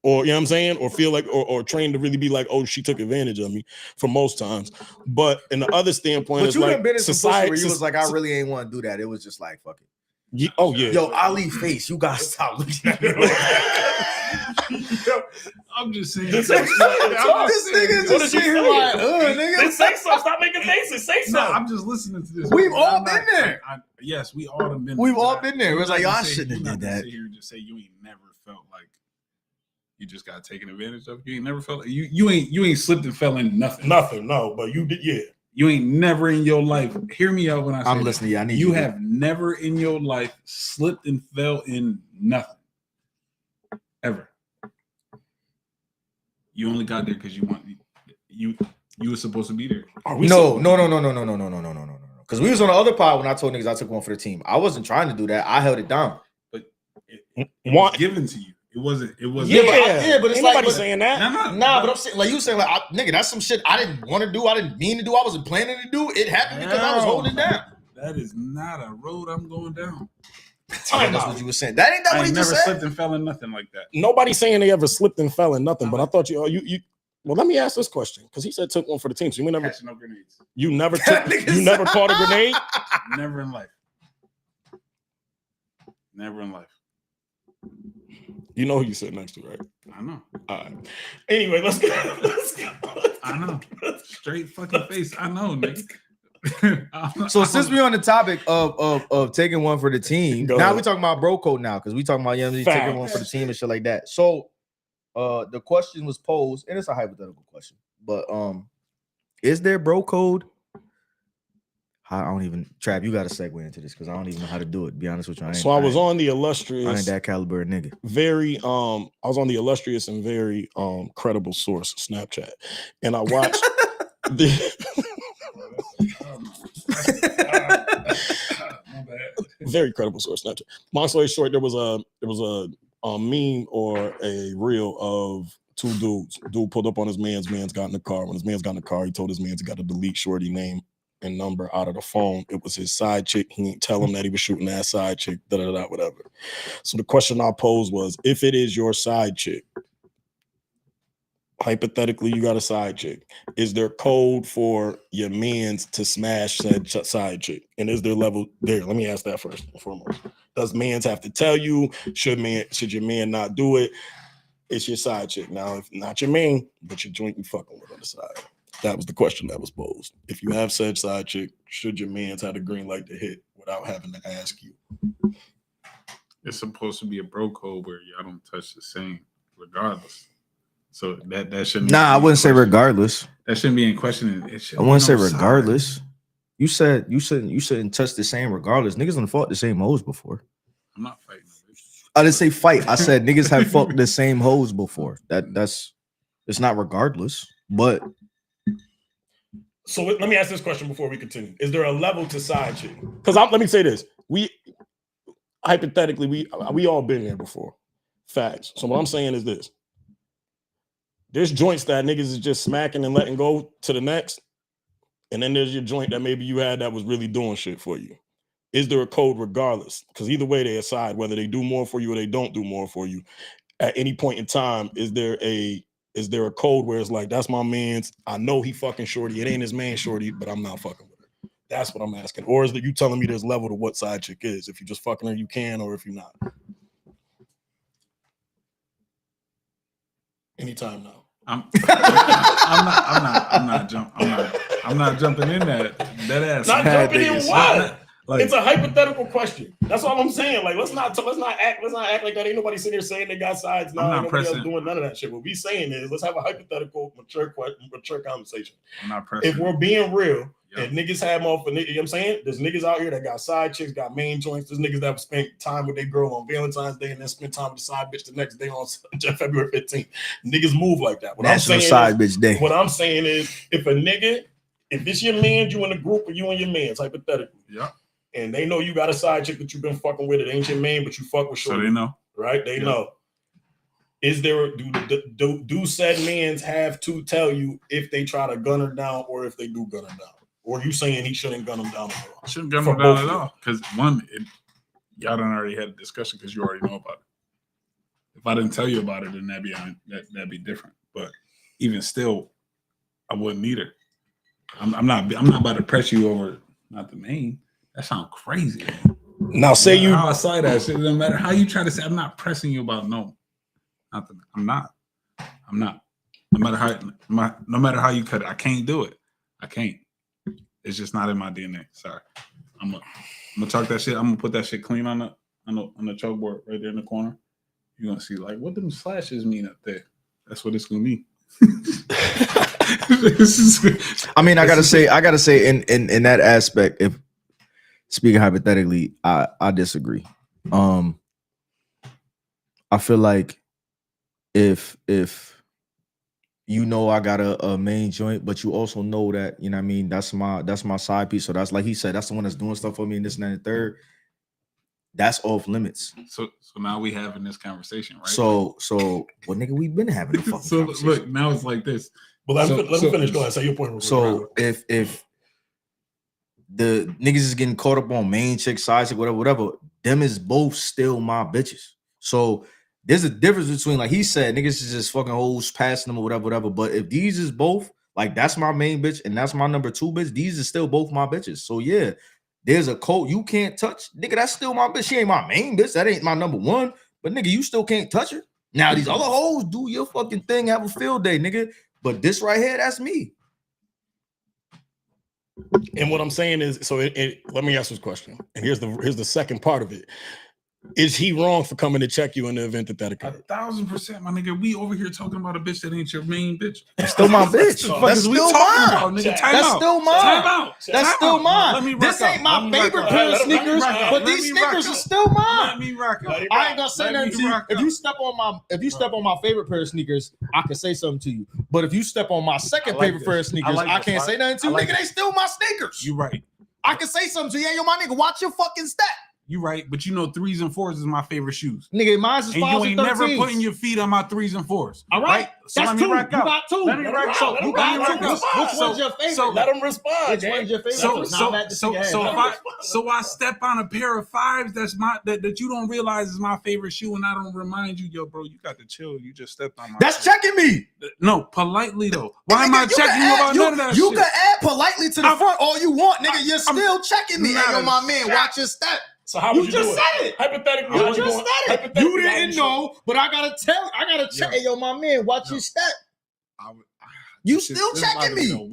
Or, you know what I'm saying? Or feel like, or trained to really be like, oh, she took advantage of me for most times. But in the other standpoint, but you like been in society where you was like, I really ain't want to do that. It was just like, fuck it. Yeah, Yo, Ali face, you gotta stop looking at me. I'm just saying. This nigga just here like, nigga. Say something. Stop making faces. Say something. No, I'm just listening to this. We've all been there. Yes, we all have been. We've all been there. It was like, yo, I shouldn't have did that. Sit here and just say you ain't never felt like you just got taken advantage of. You ain't never felt you ain't slipped and fell in nothing. Nothing. No, but you did. Yeah. You ain't never in your life. Hear me out when I say I'm listening. Yeah, I need you have never in your life slipped and fell in nothing. Ever. You only got there because you were supposed to be there. No. Because we was on the other pod when I told niggas I took one for the team. I wasn't trying to do that. I held it down. But it was given to you. It wasn't. Yeah, but it's ain't like nobody saying that. Nah, but I'm saying like you saying like nigga, that's some shit I didn't want to do. I didn't mean to do. I wasn't planning to do. It happened because I was holding it down. That is not a road I'm going down. That's what you were saying. That ain't that what he just said. I never slipped and fell in nothing like that. Nobody's saying they ever slipped and fell in nothing. But I thought you. Well, let me ask this question because he said took one for the team. So you never catching no grenades. You never caught a grenade. Never in life. Never in life. You know who you sit next to, right? I know. All right. Anyway, let's go. I know. Straight fucking face. I know, nigga. So since we're on the topic of taking one for the team, now we talking about bro code now because we talking about taking one for the team and shit like that. So the question was posed, and it's a hypothetical question, but is there bro code? I don't even, Trav, you got to segue into this because I don't even know how to do it. Be honest with you. I was on the illustrious. I ain't that caliber nigga. Very I was on the illustrious and very credible source Snapchat, and I watched very credible source Snapchat. Long story short, there was a meme or a reel of two dudes. Dude pulled up on his man's got in the car. When his man's got in the car, he told his man he got to delete shorty name and number out of the phone. It was his side chick. He didn't tell him that he was shooting that side chick, whatever. So the question I posed was, if it is your side chick, hypothetically, you got a side chick, is there code for your mans to smash said side chick? And is there level there? Let me ask that first and foremost. Does mans have to tell you? Should your man not do it? It's your side chick. Now, if not your main, but your joint you fucking with on the side. That was the question that was posed. If you have said side chick, should your man's have the green light to hit without having to ask you? It's supposed to be a bro code where y'all don't touch the same, regardless. So that shouldn't. Nah, I wouldn't say regardless. That shouldn't be in question. I wouldn't say regardless. You said you shouldn't touch the same regardless. Niggas done fought the same hoes before. I'm not fighting. I didn't say fight. I said niggas have fucked the same hoes before. That's it's not regardless, but. So let me ask this question before we continue. Is there a level to side chick? Because let me say this. We hypothetically, we all been there before. Facts. So what I'm saying is this. There's joints that niggas is just smacking and letting go to the next. And then there's your joint that maybe you had that was really doing shit for you. Is there a code regardless? Because either way they decide whether they do more for you or they don't do more for you. At any point in time, is there a code where it's like, that's my man's, I know he fucking shorty, it ain't his man shorty, but I'm not fucking with her? That's what I'm asking. Or is that you telling me there's level to what side chick is? If you just fucking her, you can, or if you're not. Anytime now. I'm not jumping in that ass. Not jumping in what? It's a hypothetical question. That's all I'm saying. Like, let's not act like that. Ain't nobody sitting here saying they got sides now. Ain't nobody else doing none of that shit. What we saying is, let's have a hypothetical, mature conversation. I'm not pressing. If we're being real, and niggas have more for niggas, you know what I'm saying? There's niggas out here that got side chicks, got main joints. There's niggas that spent time with their girl on Valentine's Day and then spend time with the side bitch the next day on February 15th. Niggas move like that. What I'm saying is, if it's your man, you in a group of you and your mans, hypothetically. Yeah. And they know you got a side chick that you've been fucking with. It ain't your man, but you fuck with shorty. So they know. Right? They know. Is there do said men's have to tell you if they try to gun her down or if they do gun her down? Or are you saying he shouldn't gun them down at all? Shouldn't gun them down at all. Because y'all done already had a discussion because you already know about it. If I didn't tell you about it, then that'd be different. But even still, I wouldn't either. I'm not about to press you over not the main. That sounds crazy. Now say you how I say that shit. No matter how you try to say, I'm not pressing you about no. I'm not. No matter how you cut it, I can't do it. I can't. It's just not in my DNA. Sorry. I'm gonna talk that shit. I'm gonna put that shit clean on the chalkboard right there in the corner. You're gonna see like what them slashes mean up there. That's what it's gonna mean. I mean, I gotta say, in that aspect, if speaking hypothetically, I disagree. I feel like if you know I got a main joint, but you also know that, you know what I mean, that's my side piece. So that's like he said, that's the one that's doing stuff for me and this and that and the third. That's off limits. So now we having this conversation, right? So well, nigga, we've been having a fucking conversation. Look, now it's like this. Well, let me finish. Go ahead. Say your point. So if the niggas is getting caught up on main chick, side chick, whatever, them is both still my bitches. So there's a difference between, like he said, niggas is just fucking hoes passing them or whatever. But if these is both, like that's my main bitch and that's my number 2 bitch, these is still both my bitches. So yeah, there's a code you can't touch. Nigga, that's still my bitch. She ain't my main bitch. That ain't my number 1. But nigga, you still can't touch her. Now these other hoes, do your fucking thing, have a field day, nigga. But this right here, that's me. And what I'm saying is, so let me ask this question. And here's the second part of it. Is he wrong for coming to check you in the event that occurred? 1,000%, my nigga. We over here talking about a bitch that ain't your main bitch. That's still my bitch. That's still mine. That's still mine. That's still mine. This ain't my favorite pair of sneakers, but these sneakers are still mine. Let me rock it. I ain't gonna say nothing to you. If you step on my favorite pair of sneakers, I can say something to you. But if you step on my second favorite pair of sneakers, I can't say nothing to you. Nigga, they still my sneakers. You right. I can say something to you. Yeah, yo, my nigga, watch your fucking step. You right, but you know 3s and 4s is my favorite shoes. Nigga, mine's is 5s and 13s. And you ain't never putting your feet on my 3s and 4s. All right? So that's 2. You got 2. Let me rack out. You got 2. Which one's your favorite? So let him respond. Which one's your favorite? So I step on a pair of 5s that you don't realize is my favorite shoe, and I don't remind you, yo, bro, you got to chill. You just stepped on my. That's checking me. No, politely though. Why am I checking you about none of that shit? You can add politely to the front all you want, nigga. You're still checking me. Hey, yo, my man, watch your step. So how would you just do said it? Hypothetically, you just said it. You didn't know, but I gotta check. Hey, yo, my man, watch your step. You still checking me?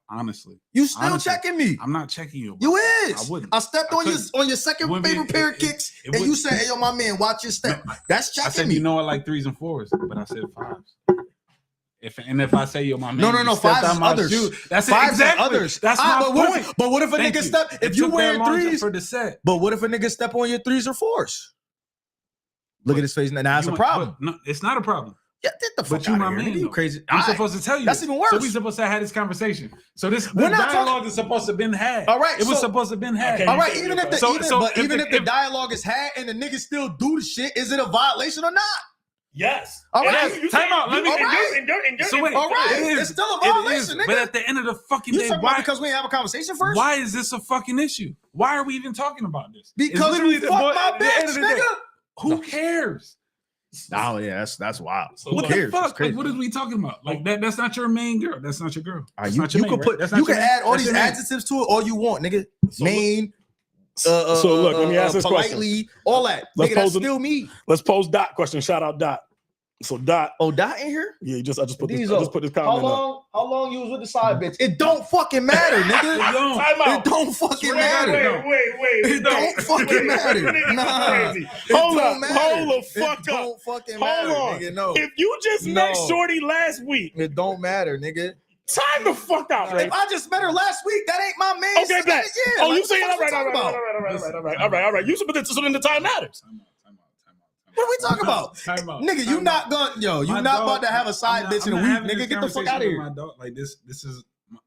Honestly, you still checking me? I'm not checking you. You is. I wouldn't. I stepped on your second favorite pair of kicks, and you said, "Hey, yo, my man, watch your step." That's checking I said, me. you know, I like 3s and 4s, but I said 5s. If I say yo, my man, no, 5s others. Shoe, that's 5s exactly. Others. That's my point. But what if a nigga step? If you wear 3s for the set. But what if a nigga step on your 3s or 4s? Look at his face. Now that's a problem. No, it's not a problem. Yeah, get the fuck but you out my of here, man, nigga. You crazy? I'm supposed to tell you. That's even worse. So we supposed to have this conversation. So this dialogue is supposed to have been had. All right, it was supposed to have been had. Okay, all right, even if the dialogue is had and the niggas still do the shit, is it a violation or not? Yes. All right. Time out. Let me. So wait. All right. It's still a violation, nigga. But at the end of the fucking day, why? Because we have a conversation first. Why is this a fucking issue? Why are we even talking about this? Because you fuck my bitch, nigga. Who cares? Oh yeah, that's wild. So what the fuck? Like, what are we talking about? Like that's not your main girl. That's not your girl. You can add all these adjectives to it all you want, nigga. Main. So look, let me ask this politely, question. All that. Nigga, that's still me. Let's pose Dot question. Shout out Dot. So Dot. Oh, Dot in here? Yeah, I just put this comment up. How long you was with the side bitch? It don't fucking matter, nigga. It don't fucking matter. Wait. It don't fucking matter. Nah. Hold the fuck up. It don't fucking matter, nigga. No. If you just met Shorty last week. It don't matter, nigga. Time the fuck out, right? If I just met her last week, that ain't my main. Okay, bet. Yeah, oh, you saying all right. You so then the time matters. What are we talking about? Nigga, you not about to have a side bitch in a week, nigga. Get the fuck out of here. My dog, like this is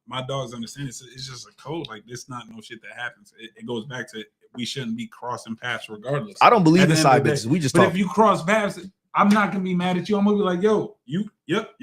my dogs understand it's just a code. Like this not no shit that happens. It goes back to we shouldn't be crossing paths regardless. I don't believe in side bitches. We just talk. If you cross paths, I'm not gonna be mad at you. I'm gonna be like, yo, yep.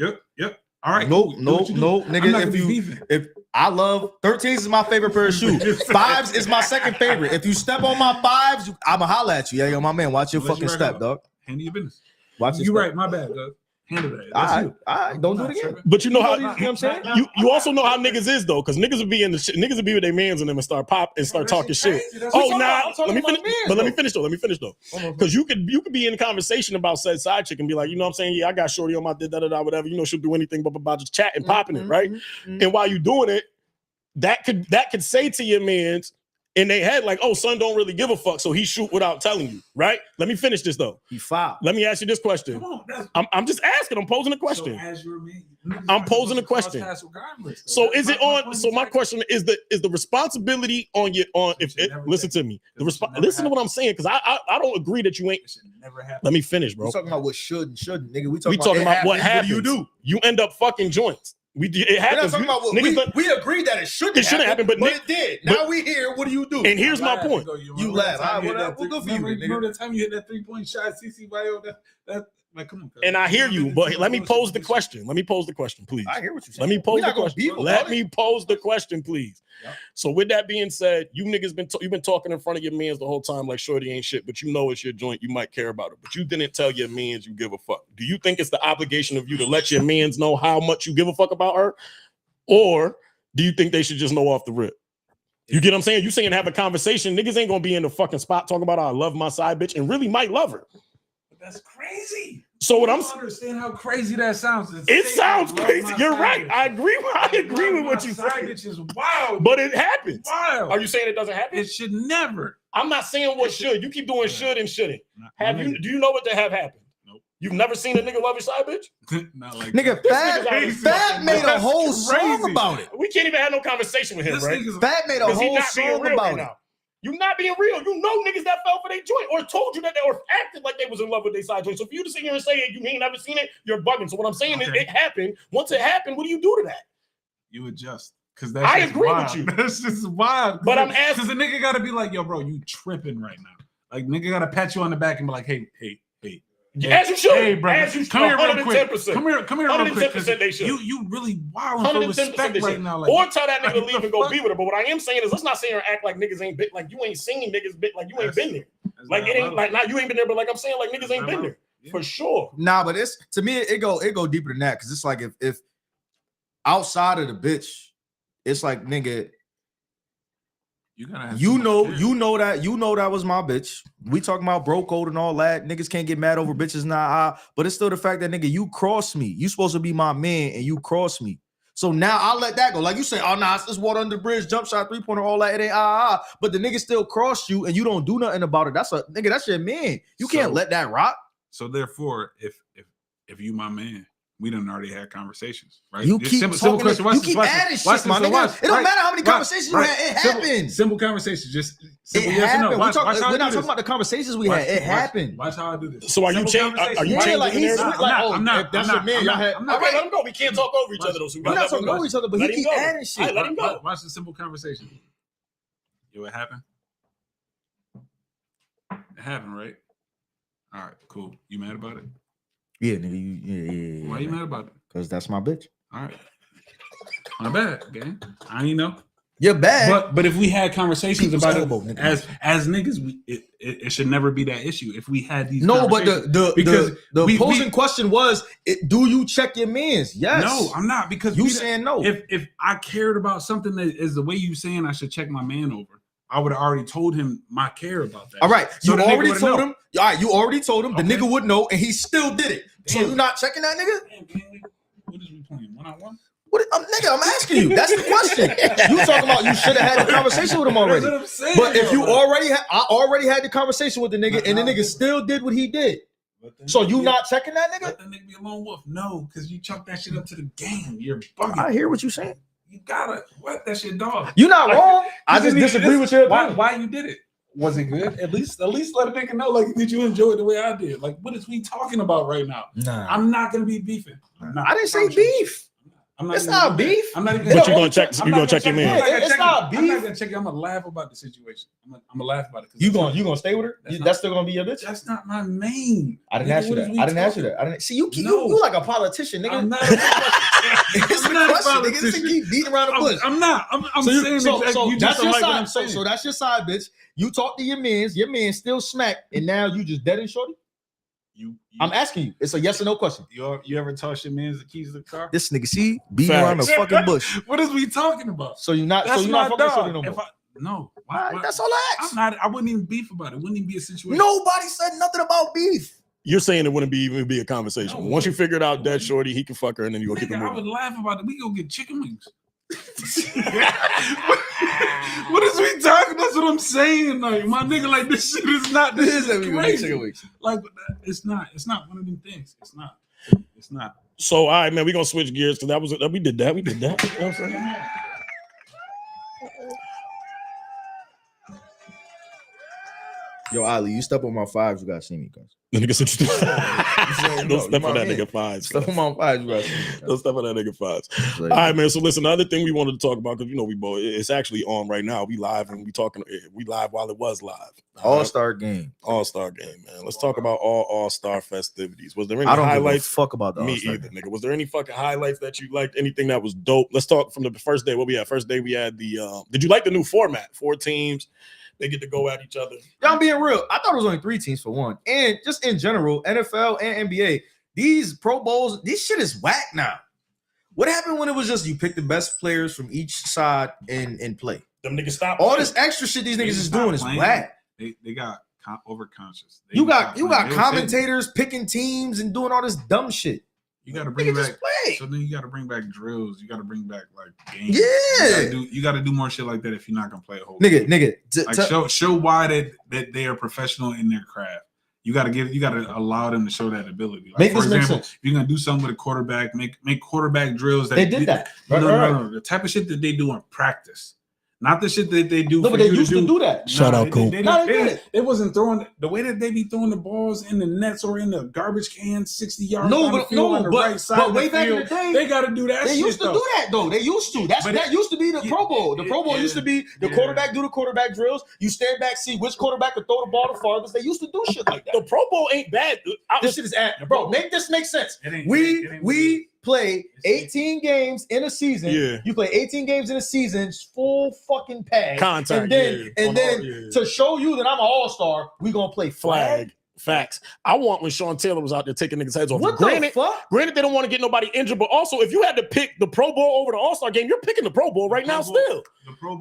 All right, no, cool. nigga. If I love 13s is my favorite pair of shoes. Fives is my second favorite. If you step on my fives, I'ma holla at you. Yeah, yo, my man, watch your fucking step, dog. Handle your business. Watch you right, my bad, dog. Handle that. All right, don't do it again. But you know how you know what I'm saying? You also know how niggas is though, because niggas will be in the shit. Niggas will be with their mans and them and start talking shit. Oh nah, let me finish. But let me finish though. Because you could be in a conversation about said side chick and be like, you know what I'm saying? Yeah, I got shorty on my da whatever. You know, she'll do anything but about just chatting, popping it, right? And while you doing it, that could say to your mans in their head, like, oh, son don't really give a fuck, so he shoot without telling you, right? Let me finish this though. He fouled. Let me ask you this question. I'm just asking. I'm posing a question. So as your man, I'm posing a question. So is it on? So my question is the responsibility on your listen to me. Listen to what I'm saying, because I don't agree that you ain't. Let me finish, bro. We're talking about what should and shouldn't, nigga. We talking about what happens. What do you do? You end up fucking joints. It happens. We're not talking about what we agreed that it shouldn't happen, but it did. Now we here. What do you do? And here's my point. You laugh. We'll go for you. Remember the time you hit that 3-point shot, CC Bio? That like, come on. And I hear you, but let me pose the question. Please. I hear what you're saying. Let me pose the question. Let me pose the question, please. Yeah. So with that being said, you niggas you've been talking in front of your mans the whole time like shorty ain't shit, but you know it's your joint. You might care about it, but you didn't tell your mans you give a fuck. Do you think it's the obligation of you to let your mans know how much you give a fuck about her, or do you think they should just know off the rip? You get what I'm saying? You saying have a conversation. Niggas ain't gonna be in the fucking spot talking about I love my side bitch and really might love her. But that's crazy. So what I don't understand how crazy that sounds. It sounds crazy. You're right. I agree with what you said. It's just wild. But it happens. Wild. Are you saying it doesn't happen? It should never. I'm not saying what should. You keep doing should and shouldn't. Do you know what have happened? Nope. You've never seen a nigga love your side bitch? Not like nigga, Fat made a whole song about it. We can't even have no conversation with him, right? Fat made a whole song about it. You're not being real. You know niggas that fell for their joint or told you that they or acted like they was in love with their side joint. So for you to sit here and say it, you ain't never seen it, you're bugging. So what I'm saying is it happened. Once it happened, what do you do to that? You adjust. Because that's I agree with you. That's just wild. But I'm asking. Because the nigga gotta be like, yo, bro, you tripping right now. Like nigga gotta pat you on the back and be like, hey. As you should. Hey, bro. As you should. Come here real quick. 110%. Come here real quick. 110% they should. You really wild for respect right now. Like, or tell that nigga to leave and go be with her. But what I am saying is, let's not sit here and act like niggas ain't been, like you ain't seen niggas been, like you ain't been there. Like it ain't like now you ain't been there, but like I'm saying, like niggas ain't been there for sure. Nah, but it's to me it go deeper than that, because it's like if outside of the bitch, it's like nigga. You know that was my bitch. We talking about bro code and all that. Niggas can't get mad over bitches but it's still the fact that nigga, you crossed me. You supposed to be my man and you crossed me. So now I'll let that go. Like you say, oh nah, it's water under the bridge, jump shot, 3-pointer, all that. It ain't but the nigga still crossed you and you don't do nothing about it. That's your man. You can't let that rock. So therefore, if you my man, we done already had conversations, right? You keep simple question. You keep adding shit, my nigga. It don't matter how many conversations you had. It happened. Simple conversations. Just simple yes or no. We're not talking about the conversations we had. It happened. Watch how I do this. So are you changing? Are you changing? Like he's like, I'm not. If that's your man, y'all had. All right, let him go. We can't talk over each other though. We're not talking over each other, but he keep adding shit. Let him go. Watch the simple conversation. Yo, what happened? It happened, right? All right, cool. You mad about it? Yeah, nigga. Yeah. Why you mad about it? Because that's my bitch. All right. My bad, gang. I ain't know. You're bad. But if we had conversations about it as niggas, it should never be that issue. If we had these conversations. But the opposing question was, do you check your mans? Yes. No, I'm not, because you saying no. If I cared about something that is the way you saying I should check my man over, I would have already told him my care about that. All right. So you already told him. All right, you already told him. Okay. The nigga would know, and he still did it. Damn. So you not checking that nigga? Damn, what is we playing? 1-on-1? Nigga, I'm asking you. That's the question. You talking about you should have had the conversation with him already. That's what I'm saying, but if you I already had the conversation with the nigga, and the nigga still did what he did. So you not checking that nigga? Let the nigga be a lone wolf. No, because you chuck that shit up to the game. You're bugging. I hear what you're saying. You gotta what that shit, dog. You're not wrong. I just disagree with your opinion. Why you did it? Wasn't good. At least let a nigga know. Like, did you enjoy it the way I did? Like, what is we talking about right now? Nah, I'm not gonna be beefing. I didn't say beef. It's not beef. I'm not even. But you're gonna check. You're gonna check your man. It's not beef. I'm not gonna check it. I'm gonna laugh about the situation. I'm gonna laugh about it. You gonna stay with her? That's still gonna be your bitch? That's not my main. I didn't ask you that. I didn't ask you that. I didn't see you. You like a politician, nigga. I'm not. It's a question, nigga. This nigga keep beating around the bush. I'm not. I'm saying so you that's just your like what side. I'm saying. So that's your side, bitch. You talk to your man still smack, and now you just dead and shorty. I'm asking you. It's a yes or no question. You ever toss your man's the keys to the car? This nigga see beating around the fucking bush. What is we talking about? So you're not. So you're not fucking shorty no more. No. That's all I asked. I wouldn't even beef about it. It wouldn't even be a situation. Nobody said nothing about beef. You're saying it wouldn't even be a conversation. No. Once you figure it out, dead shorty, he can fuck her, and then you go keep it I moving. would laugh about it. We go get chicken wings. What is we talking? That's what I'm saying. Like my nigga, like this shit is not. This is crazy. Like it's not. It's not one of them things. It's not. It's not. So all right, man, we gonna switch gears because we did that. We did that. You know what I'm saying? Yo, Ali, you step on my fives, you gotta see me, cuz. The nigga said, don't step on that nigga fives. Step on my fives, you gotta see me. Don't step on that nigga fives. All right, man. So listen, the other thing we wanted to talk about, because we both, it's actually on right now. We live and we live while it was live. All-Star game. All-Star game, man. Let's talk about all-star festivities. Was there any I don't highlights? give a fuck about the Me All-Star either, game. nigga. Was there any fucking highlights that you liked? Anything that was dope? Let's talk from the first day. What we had? First day we had the did you like the new format? 4 teams. They get to go at each other. Yeah, I'm being real. I thought it was only 3 teams for one. And just in general, NFL and NBA, these Pro Bowls, this shit is whack now. What happened when it was just you pick the best players from each side and play? Them niggas stop. All this extra shit these niggas is doing is whack. They got overconscious. You got commentators picking teams and doing all this dumb shit. You got to bring back. Play. So then you got to bring back drills. You got to bring back like games. Yeah, you got to do more shit like that if you're not gonna play a whole. Nigga, show why that they are professional in their craft. You got to allow them to show that ability. Like, make this make sense. If you're gonna do something with a quarterback, make quarterback drills. They did that. No, the type of shit that they do in practice. Not the shit that they do. No, but they used to do that. Shout out, Cole. They wasn't throwing the way that they be throwing the balls in the nets or in the garbage can 60 yards. But way back in the day, they got to do that. They used to do that though. They used to. That used to be the Pro Bowl. The Pro Bowl used to be the quarterback do the quarterback drills. You stand back, see which quarterback could throw the ball the farthest. They used to do shit like that. The Pro Bowl ain't bad. This shit is bro. Make this make sense. We play 18 games in a season. Yeah. You play 18 games in a season, full fucking pag. Contact. And then to show you that I'm an all-star, we gonna play flag. Facts. I want when Sean Taylor was out there taking niggas' heads off. What Granted, the fuck? Granted, they don't want to get nobody injured, but also if you had to pick the Pro Bowl over the All-Star game, you're picking the Pro Bowl right now still.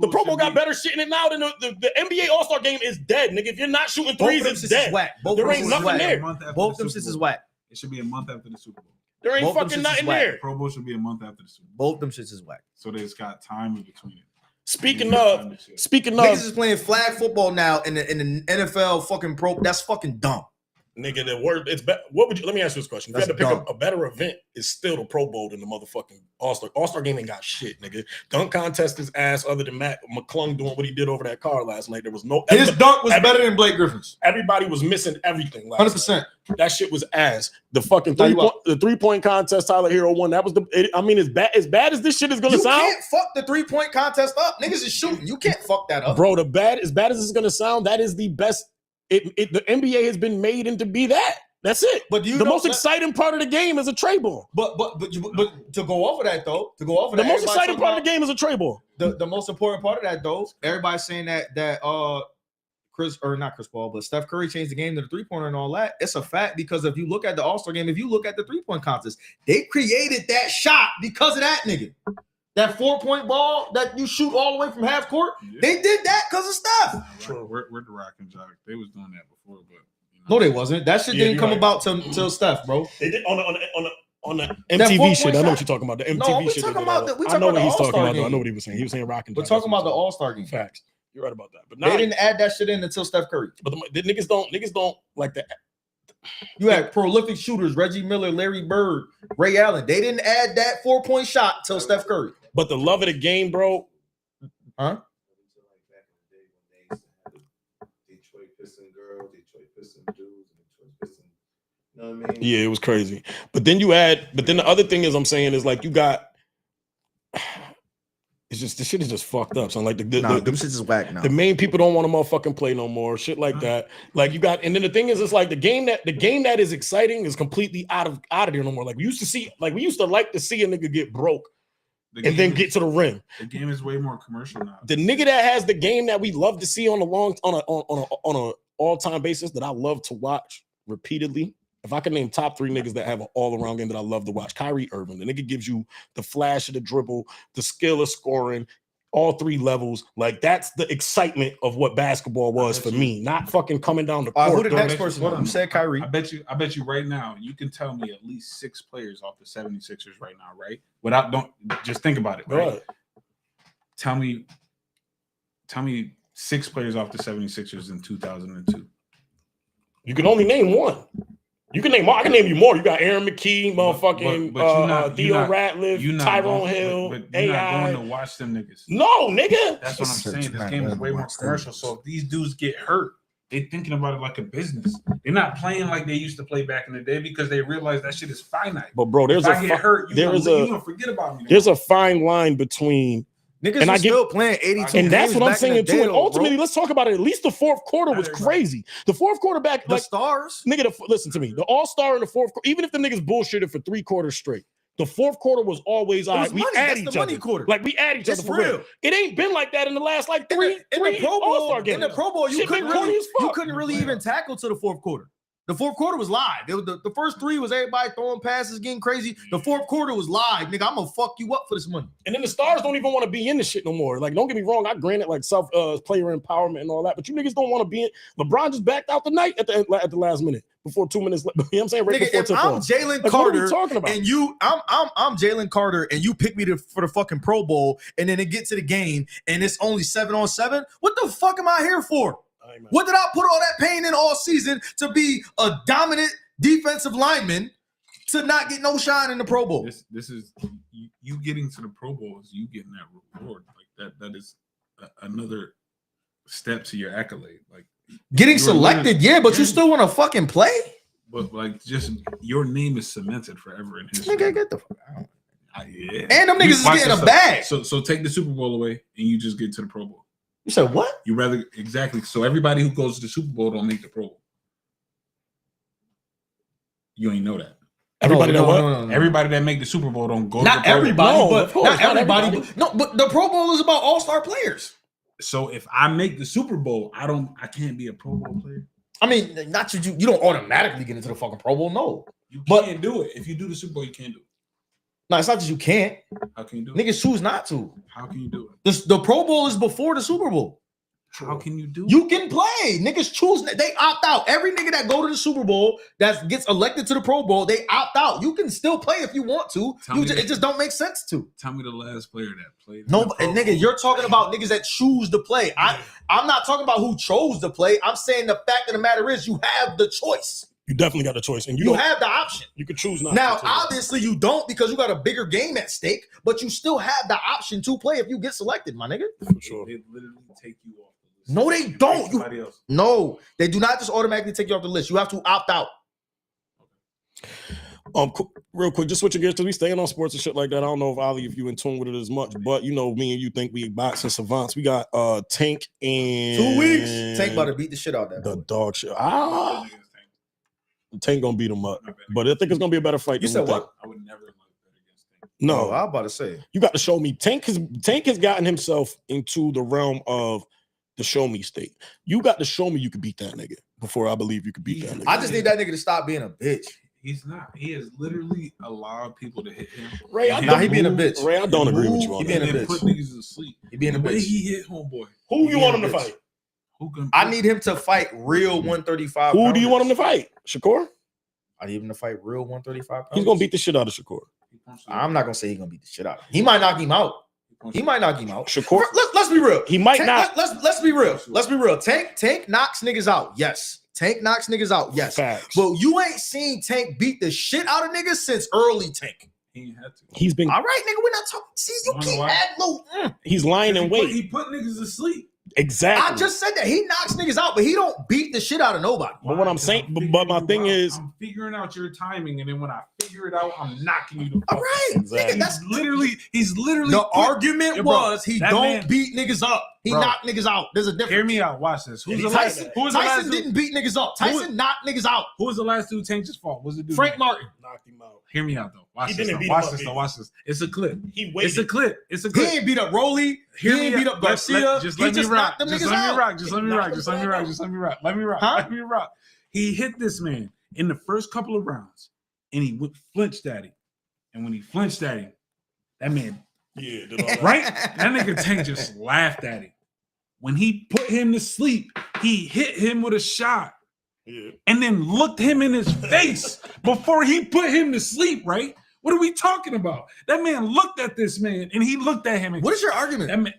The Pro Bowl got better shit in it now than the NBA All-Star game is dead, nigga. If you're not shooting threes, it's dead. There ain't nothing there. Both them shits is whack. It should be a month after the Super Bowl. There ain't fucking nothing there. Pro Bowl should be a month after the Super Bowl. Both them shits is whack. So there's got time in between it. Speaking of, niggas is playing flag football now in the NFL fucking pro. That's fucking dumb. Nigga, the word it's what would you? Let me ask you this question: if you had to pick a better event, it's still the Pro Bowl than the motherfucking All-Star. All-Star game ain't got shit, nigga. Dunk contest is ass. Other than Matt McClung doing what he did over that car last night, there was no. His dunk was better than Blake Griffin's. Everybody was missing everything. 100%. That shit was ass. The fucking 3-point contest Tyler Hero won. That was as bad as this shit is gonna sound. You can't fuck the 3-point contest up. Niggas is shooting. You can't fuck that up, bro. As bad as it's gonna sound, that is the best. The NBA has been made into be that. That's it. But the most exciting part of the game is a tray ball. But to go over that though, the most exciting part of the game is a tray ball. The most important part of that though, everybody's saying that Chris Paul, but Steph Curry changed the game to the 3-pointer and all that. It's a fact because if you look at the All-Star game, if you look at the 3-point contest, they created that shot because of that nigga. That 4-point ball that you shoot all the way from half court, they did that because of Steph. Sure, we're the Rock and Jock. They was doing that before, but. No, they wasn't. That shit didn't come about till Steph, bro. They did on the MTV shit. I know what you're talking about. The MTV shit. I know what he's talking about. I know what he was saying. He was saying rock and. We're talking about the All-Star game. Facts. You're right about that. But they didn't add that shit in until Steph Curry. But the niggas don't like that. You had prolific shooters: Reggie Miller, Larry Bird, Ray Allen. They didn't add that 4-point shot till Steph Curry. But the love of the game, bro. Huh? Yeah, it was crazy. But then the other thing is I'm saying is like you got it's just the shit is just fucked up. So like them shits is whack now. The main people don't want to motherfucking play no more. Shit like that. Like you got, and then the thing is, it's like the game that is exciting is completely out of there no more. Like we used to like to see a nigga get broke and then get to the ring. The game is way more commercial now. The nigga that has the game that we love to see on a all-time basis that I love to watch repeatedly. If I can name top 3 niggas that have an all-around game that I love to watch, Kyrie Irving. The nigga gives you the flash of the dribble, the skill of scoring, all 3 levels. Like that's the excitement of what basketball was for me. Not fucking coming down the court. Who the next person? You said Kyrie. I bet you right now, you can tell me at least 6 players off the 76ers right now, right? Don't just think about it, right? Tell me 6 players off the 76ers in 2002. You can only name one. I can name you more. You got Aaron McKee, motherfucking Theo Ratliff, Tyrone Hill, but you're not going to watch them niggas. No, nigga. That's what I'm saying. This game is way more commercial. So if these dudes get hurt, they're thinking about it like a business. They're not playing like they used to play back in the day because they realize that shit is finite. But bro, you're gonna forget about me. There's a fine line between. Niggas and still playing 82 and that's what I'm saying too. And ultimately, let's talk about it. At least the fourth quarter was crazy. The fourth quarter back, the stars, nigga. Listen to me. The all-star in the fourth quarter, even if the niggas bullshitted for 3 quarters straight, the fourth quarter was always all right. We add each other. Like we add each other for real. It ain't been like that in the last like three all-star games. In the Pro Bowl, you couldn't really even tackle to the fourth quarter. The fourth quarter was live. The first 3 was everybody throwing passes, getting crazy. The fourth quarter was live, nigga. I'm gonna fuck you up for this money. And then the stars don't even want to be in the shit no more. Like, don't get me wrong. I granted like self player empowerment and all that, but you niggas don't want to be in. LeBron just backed out the night at the last minute before 2 minutes. You know what I'm saying? Right nigga, if I'm Jalen Carter, what are we talking about? And you, I'm Jalen Carter, and you pick me for the fucking Pro Bowl, and then it gets to the game, and it's only 7-on-7. What the fuck am I here for? What did I put all that pain in all season to be a dominant defensive lineman to not get no shine in the Pro Bowl? This is you getting to the Pro Bowl is you getting that reward. Like that is another step to your accolade. Like getting selected, but you still want to fucking play. But like, just your name is cemented forever in history. Nigga, get the fuck out. Yeah. And them niggas is getting a bag. So take the Super Bowl away, and you just get to the Pro Bowl. You said what? You rather exactly. So everybody who goes to the Super Bowl don't make the Pro Bowl. You ain't know that. Everybody Everybody that make the Super Bowl don't go. Not to the Pro everybody, Bowl. but not everybody. But the Pro Bowl is about all-star players. So if I make the Super Bowl, I can't be a Pro Bowl player. I mean, not you don't automatically get into the fucking Pro Bowl. No, you can't do it. If you do the Super Bowl, you can't do it. No, it's not that you can't. How can you do it? Niggas choose not to. How can you do it? The Pro Bowl is before the Super Bowl. How can you do it? You can play. Niggas choose. They opt out. Every nigga that go to the Super Bowl that gets elected to the Pro Bowl, they opt out. You can still play if you want to. It just don't make sense to. Tell me the last player that played. No, and nigga, you're talking about niggas that choose to play. I'm not talking about who chose to play. I'm saying the fact of the matter is you have the choice. You definitely got the choice, and you have the option. You can choose not. Now, obviously, you don't because you got a bigger game at stake, but you still have the option to play if you get selected, my nigga. For sure. They literally take you off the list. No, they don't. No, they do not just automatically take you off the list. You have to opt out. Real quick, just switching gears because we staying on sports and shit like that. I don't know if Ali, if you in tune with it as much, but you know, me and you think we boxing savants. We got Tank in 2 weeks. Tank about to beat the shit out of that. The dog shit. Tank gonna beat him up, but I think it's gonna be a better fight. You said what? I would never bet against Tank. No, I'm about to say you got to show me. Tank has gotten himself into the realm of the show me state. You got to show me you could beat that nigga before I believe you could beat that nigga. I just need that nigga to stop being a bitch. He's not. He has literally allowed people to hit him. Ray, he being a bitch. Ray, I don't agree with you on that. He being a bitch. Put niggas to sleep. He being a bitch. He hit homeboy. Who you want him to fight? I need him to fight real 135. Who do you want him to fight? Shakur? I need him to fight real 135. He's gonna beat the shit out of Shakur. I'm not gonna say he's gonna beat the shit out of him. He might knock him out. Shakur. Let's be real. He might not. Let's be real. Let's be real. Tank knocks niggas out. Yes. Tank knocks niggas out. Yes. Facts. But you ain't seen Tank beat the shit out of niggas since early Tank. He ain't had to. He's been all right, nigga. We're not talking. See, you can't add no. He's lying in wait. He put niggas to sleep. Exactly. I just said that. He knocks niggas out, but he don't beat the shit out of nobody. But what I'm saying, but my thing is, I'm figuring out your timing, and then when I figure it out, I'm knocking you the fuck All right. out. Exactly. Nigga, that's He's literally the argument Yeah, bro, was he that don't man- beat niggas up. He Bro, knocked niggas out. There's a difference. Hear me out. Watch this. Who's the last? Tyson, Who was the last Tyson dude? didn't beat niggas up. Tyson knocked niggas out. Who was the last dude Tank just fought? Was it dude? Frank Martin. knocked him out. Hear me out though. Watch He this. didn't Though. beat Watch him this. up, Though. Watch this. It's a clip. He It's waited. a clip. It's a He clip. ain't beat up Rolly. He ain't beat up Garcia. Just He let me just rock. knocked them Just niggas let me out. rock. Just let me rock. Just let me rock. Just let me rock. Let me rock. Huh? Let me rock. He hit this man in the first couple of rounds, and he flinched at him. And when he flinched at him, that man, Yeah, did all that. right? That nigga Tank just laughed at him. When he put him to sleep, he hit him with a shot Yeah. and then looked him in his face before he put him to sleep, right? What are we talking about? That man looked at this man and he looked at him. And What is your argument? that man,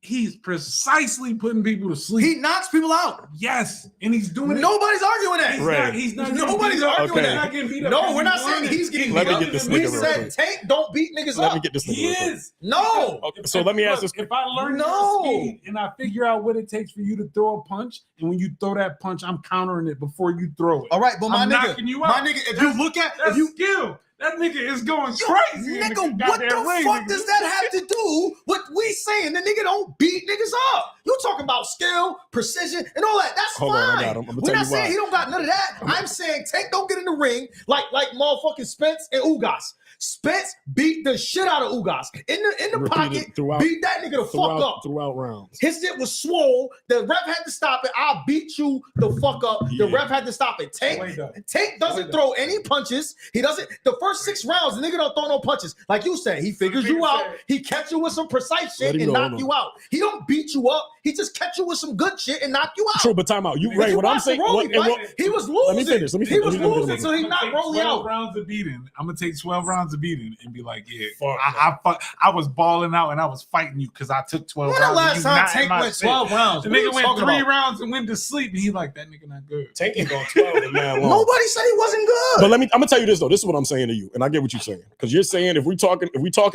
he's precisely putting people to sleep. He knocks people out. Yes, and he's doing it. Nobody's arguing that. Right. He's not Nobody's getting beat up. arguing Okay. He's not that. getting beat up. No, we're not He's saying learning. he's getting Let beat me up. get this We nigga real said quick. Tank don't beat niggas Let up. me get this nigga He real quick. Oh, No. Okay, so let me ask this. If I learn No. your speed and I figure out what it takes for you to throw a punch, and when you throw that punch, I'm countering it before you throw it. All right, but my I'm nigga, knocking you my out. nigga, if you look at That's if you skill. That nigga is going Yo, crazy. in nigga, the what the goddamn ring, fuck nigga. does that have to do with we saying the nigga don't beat niggas up? You talking about skill, precision, and all that. That's Hold on, fine. I got him. I'ma We're tell not you saying why. he don't got none of that. I'm saying Tank don't get in the ring like motherfucking Spence and Ugas. Spence beat the shit out of Ugas in the Repeated pocket, throughout- beat that nigga the fuck up. throughout rounds. His shit was swole. The ref had to stop it. I'll beat you the fuck up. The Yeah. ref had to stop it. Tank doesn't throw any punches. He doesn't. The first 6 rounds, the nigga don't throw no punches. Like you said, he figures you out. He catch you with some precise Let shit him and go, knock hold you out. He don't beat you up. He just catch you with some good shit and knock you out. True, but time out. You If right. you What I'm watch saying. Rolly what- and fight, what- he was losing. Let me finish. He was Let me losing, finish. so he knocked Rolly 12 out. rounds of beating. I'm gonna take 12 rounds of beating and be like, yeah, Fuck I was balling out and I was fighting you because I took 12 When the rounds. last and you time not in Tank my went shit. 12 rounds? The What are nigga you went talking 3 about? rounds and went to sleep. And he like, that nigga not good. Tank ain't going 12 in man long. Nobody said he wasn't good. But I'm gonna tell you this though. This is what I'm saying to you, and I get what you're saying because you're saying if we talking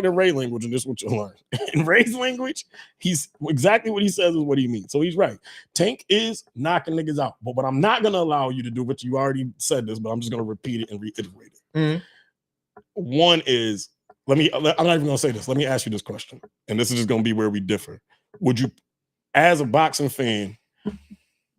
in Ray language, and this is what you'll learn in Ray's language, he's exactly what he says is what he means. So he's right. Tank is knocking niggas out, but what I'm not gonna allow you to do, but you already said this, but I'm just gonna repeat it and reiterate it. Mhm. One is I'm not even gonna say this. Let me ask you this question, and this is just gonna be where we differ. Would you, as a boxing fan,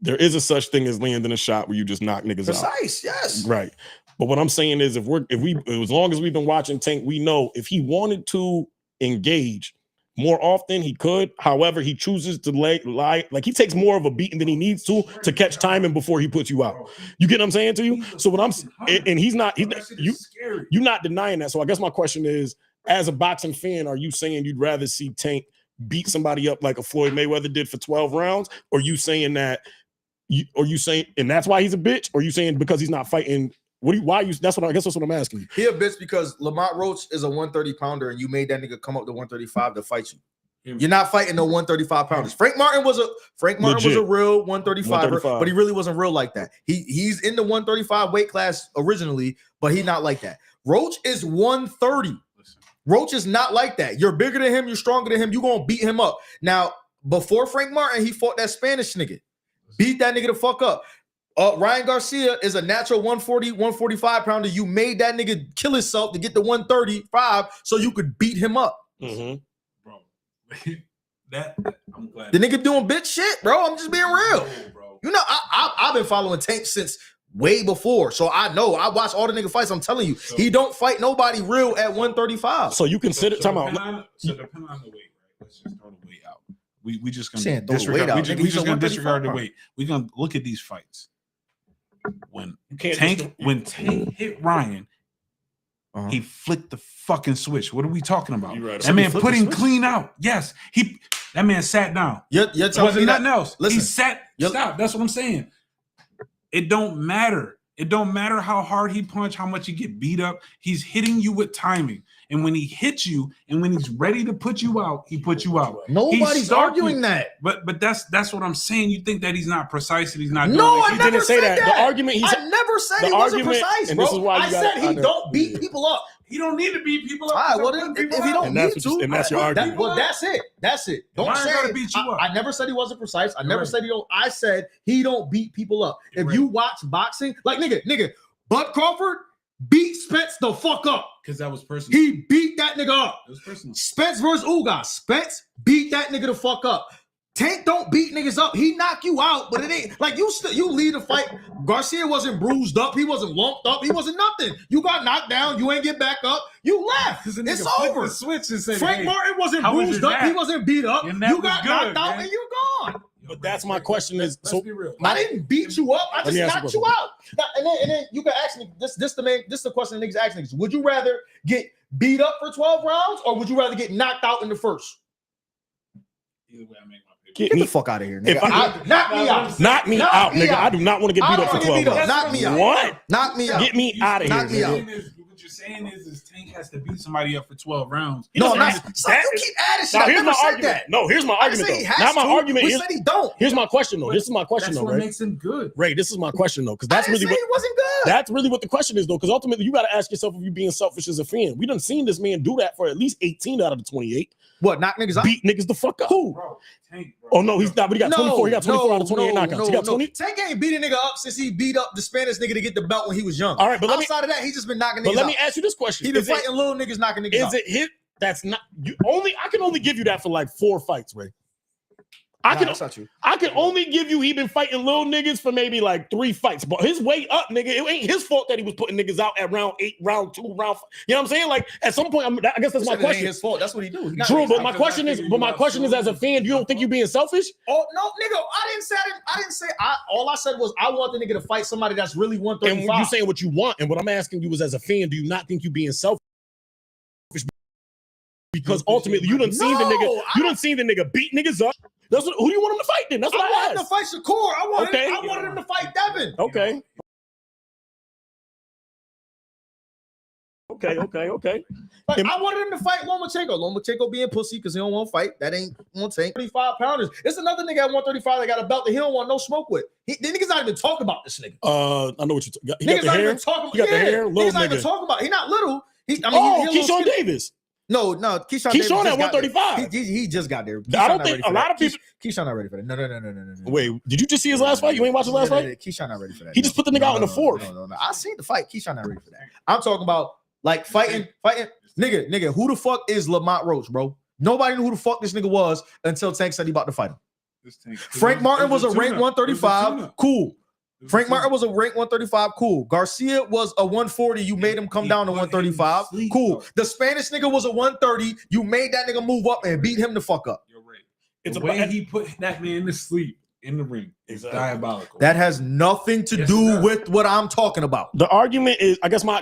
there is a such thing as landing a shot where you just knock niggas out? Precise, yes. Right. But what I'm saying is as long as we've been watching Tank, we know if he wanted to engage more often, he could. However, he chooses to lie. Like he takes more of a beating than he needs to catch timing before he puts you out. You get what I'm saying to you? So what and he's not you're not denying that. So I guess my question is, as a boxing fan, are you saying you'd rather see Tank beat somebody up like a Floyd Mayweather did for 12 rounds? Or you saying that you saying and that's why he's a bitch? Or you saying because he's not fighting? That's what I'm asking you. He a bitch because Lamont Roach is a 130 pounder and you made that nigga come up to 135 to fight you. You're not fighting no 135 pounders. Frank Martin was a real 135er, but he really wasn't real like that. He's in the 135 weight class originally, but he's not like that. Roach is 130. Roach is not like that. You're bigger than him, you're stronger than him, you're gonna beat him up. Now, before Frank Martin, he fought that Spanish nigga. Beat that nigga the fuck up. Ryan Garcia is a natural 140, 145 pounder. You made that nigga kill himself to get the 135 so you could beat him up. Mm-hmm. Bro. I'm glad. The nigga doing bitch shit, bro. I'm just being real. Bro. You know, I've been following Tank since way before. So I know. I watch all the nigga fights. I'm telling you, he don't fight nobody real at 135. So you consider So time out. depending on the weight, right? Let's just throw the weight out. We just gonna Saying throw the weight disregard. out. We Nigga, just he's a gonna disregard the 135. weight. We're gonna look at these fights. When can't Tank hit Ryan, he flicked the fucking switch. What are we talking about? You're right. That man flipped put the him switch? clean out. Yes, that man sat down. You're It telling wasn't me nothing that, else. listen, He sat. Stop. That's what I'm saying. It don't matter. It don't matter how hard he punched, how much he get beat up. He's hitting you with timing. And when he hits you, and when he's ready to put you out, he puts you out. Nobody's arguing that. But that's what I'm saying. You think that he's not precise and he's not. No, I doing never didn't say said that. The argument I never said he wasn't precise, and bro. this is why you I said he don't beat people up. He don't need to beat people up. All right, well, then, if he don't need to, and that's your argument. Well, that's it. That's it. Don't say beat you up. I never said he wasn't precise. I never said he don't. I said he don't beat people up. If you watch boxing, like nigga, Bud Crawford beat Spence the fuck up. Because that was personal. He beat that nigga up. It was personal. Spence versus Ugas. Spence beat that nigga the fuck up. Tank don't beat niggas up. He knock you out, but it ain't like you lead a fight. Garcia wasn't bruised up. He wasn't lumped up. He wasn't nothing. You got knocked down. You ain't get back up. You left. It's over. Switch and said, Frank Martin wasn't bruised up. He wasn't beat up. You got knocked out and you're gone. But that's my question is, let's so be real. I didn't beat you up. I just knocked you out. Now, and then you can ask me this the question the niggas ask niggas. Would you rather get beat up for 12 rounds or would you rather get knocked out in the first? Either way, I make my pick. Get the fuck out of here, nigga. Knock me out. Knock me out, nigga. I do not want to get beat up for 12 rounds. Knock me out. What? Knock me out. Get me out of here. Knock me out. What you're saying is Tank has to beat somebody up for 12 rounds. No, you keep adding shit. Now, I here's never my said argument. that. No, here's my argument, though. Now, my argument we is. said he don't. Here's my question, though. This is my question, That's though, what Ray. makes him good. Ray, this is my question, though, because I that's didn't really say what. he wasn't good. That's really what the question is, though, because ultimately you got to ask yourself if you're being selfish as a fan. We done seen this man do that for at least 18 out of the 28. What, knock niggas out? Beat niggas the fuck up. Who? Bro, Tank, bro. Oh, no, he's not, but he got 24. He got 24 out of 28 knockouts. He got 20. Tank ain't beat a nigga up since he beat up the Spanish nigga to get the belt when he was young. All right, but outside of that, he just been knocking niggas out. But let me ask you this question. He been fighting little niggas knocking niggas out. Is it hit? That's not you only. I can only give you that for like 4 fights, Ray. That's not true. I can only give you he been fighting little niggas for maybe like 3 fights, but his way up, nigga, it ain't his fault that he was putting niggas out at round 8, round 2, round 5. You know what I'm saying? Like at some point, I guess that's my question. It ain't his fault. That's what he do. True, but my question is, as a fan, you don't think you being selfish? Oh no, nigga, I didn't say. All I said was I want the nigga to fight somebody that's really 135. And you saying what you want, and what I'm asking you is, as a fan, do you not think you being selfish? Because ultimately, you done seen the nigga. You done seen the nigga beat niggas up. That's what, who do you want him to fight then? That's what I wanted asked. to fight Shakur. I wanted him to fight Devin. Okay. Like, I wanted him to fight Lomachenko. Lomachenko being pussy because he don't want to fight. That ain't 135 pounders. It's another nigga at 135 that got a belt that he don't want no smoke with. The niggas not even talking about this nigga. I know what you're talking about. Niggas not even talking about. He got the hair. Niggas not even talking about. He not little. Keyshawn Davis. No, Keyshawn Davis at 135. He just got there. I don't think a lot of people. Keyshawn not ready for that. No. Wait, did you just see his last fight? You ain't watched his last fight? Keyshawn not ready for that. He just put the nigga out in the 4th. No. I seen the fight. Keyshawn not ready for that. I'm talking about like fighting. Nigga, who the fuck is Lamont Roach, bro? Nobody knew who the fuck this nigga was until Tank said he about to fight him. Frank Martin was a rank 135. Cool. Frank Martin was a rank 135. Cool. Garcia was a 140. You made him come down to 135. Cool. The Spanish nigga was a 130. You made that nigga move up and beat him the fuck up. You're right. It's the way he put that man to sleep in the ring. It's diabolical. That has nothing to do with what I'm talking about. The argument is, I guess my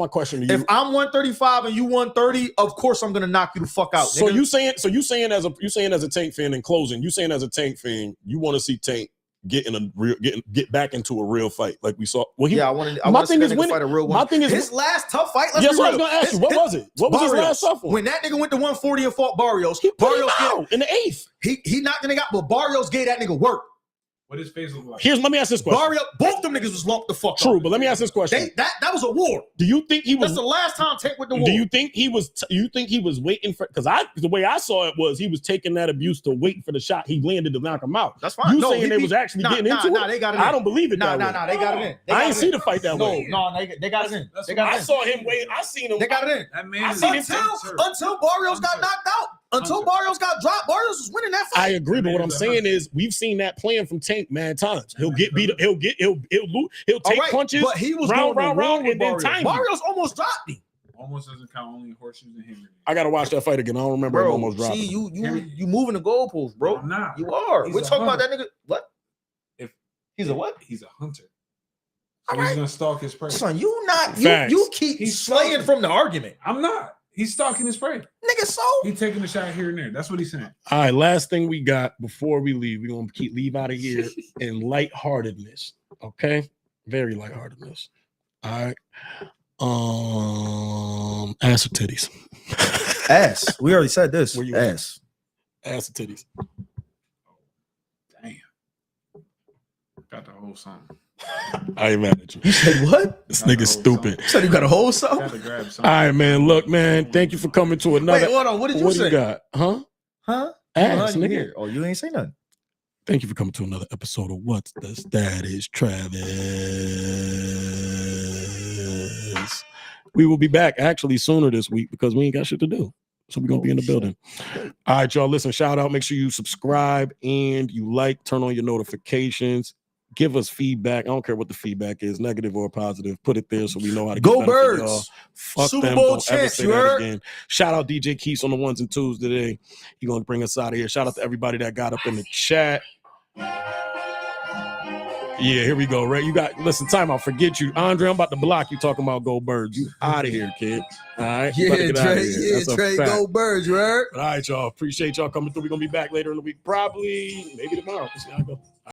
question to you. If I'm 135 and you 130, of course I'm gonna knock you the fuck out. So nigga. you saying as a Tank fan in closing, you saying as a Tank fan, you want to see Tank get back into a real fight like we saw. Well, I want to see that nigga fight a real one. My thing is his last tough fight. Yes, I was gonna ask you. What was it? What was his last tough one? When that nigga went to 140 and fought Barrios, he put him out in the 8th. He knocked the nigga out, but Barrios gave that nigga work. What his face look like? Let me ask this question. Both them niggas was lumped the fuck up. True, but let me ask this question. That was a war. Do you think he was? That's the last time Tank with the war. Do you think he was? You think he was waiting for? Because the way I saw it was he was taking that abuse to wait for the shot he landed to knock him out. That's fine. You saying they was actually getting into it? They got it in. I don't believe it. They got it in. I ain't see the fight that way. No, they got it in. They got it in. I saw him wait. I seen him. They got it in. That man Until Barrios got knocked out. Until Barrios got dropped, Barrios was winning that fight. I agree, but what I'm saying is we've seen that plan from Tank mad times. He'll get beat. He'll take punches. But he was round, and then time. Barrios almost dropped me. Almost doesn't count, only horseshoes and Henry. I gotta watch that fight again. I don't remember him almost dropping. See, you moving the goalposts, bro. I'm not. You are. We're talking about that nigga. What? If he's a what? He's a hunter. So he's gonna stalk his prey. Son, you keep slaying from the argument. I'm not. He's stalking his prey. Nigga, so he's taking a shot here and there. That's what he's saying. All right, last thing we got before we leave. We're gonna leave out of here in lightheartedness. Okay? Very lightheartedness. All Ass or titties? Ass. We already said this. Where you Ass. Ass or titties? Damn. Got the whole song. I ain't mad at you. You said what? This nigga's stupid. You said you got a whole song? Got to grab All something. right, man. Look, man. Thank you for coming to another. Wait, hold on. What did you say? You got? Huh? Huh? Ass, You nigga. here? Oh, you ain't say nothing. Thank you for coming to another episode of What's the Status, Travis. We will be back actually sooner this week because we ain't got shit to do. So we're going to be in the building. All right, y'all. Listen, shout out. Make sure you subscribe and you like, turn on your notifications. Give us feedback. I don't care what the feedback is, negative or positive. Put it there so we know how to Go get better for Birds. y'all. Fuck Super them. Bowl Don't ever champs, say you that heard? again. Shout out DJ Keys on the ones and twos today. He going to bring us out of here. Shout out to everybody that got up in the chat. Yeah, here we go, right? You got, listen, time out. Forget you. Andre, I'm about to block you talking about Go Birds. You out of here, kid. All right? You Yeah, better get outta Trey. here. Yeah, That's a Trey. fact. Go Birds, you heard? All right, y'all. Appreciate y'all coming through. We're going to be back later in the week. Probably, maybe tomorrow. We'll see how it goes.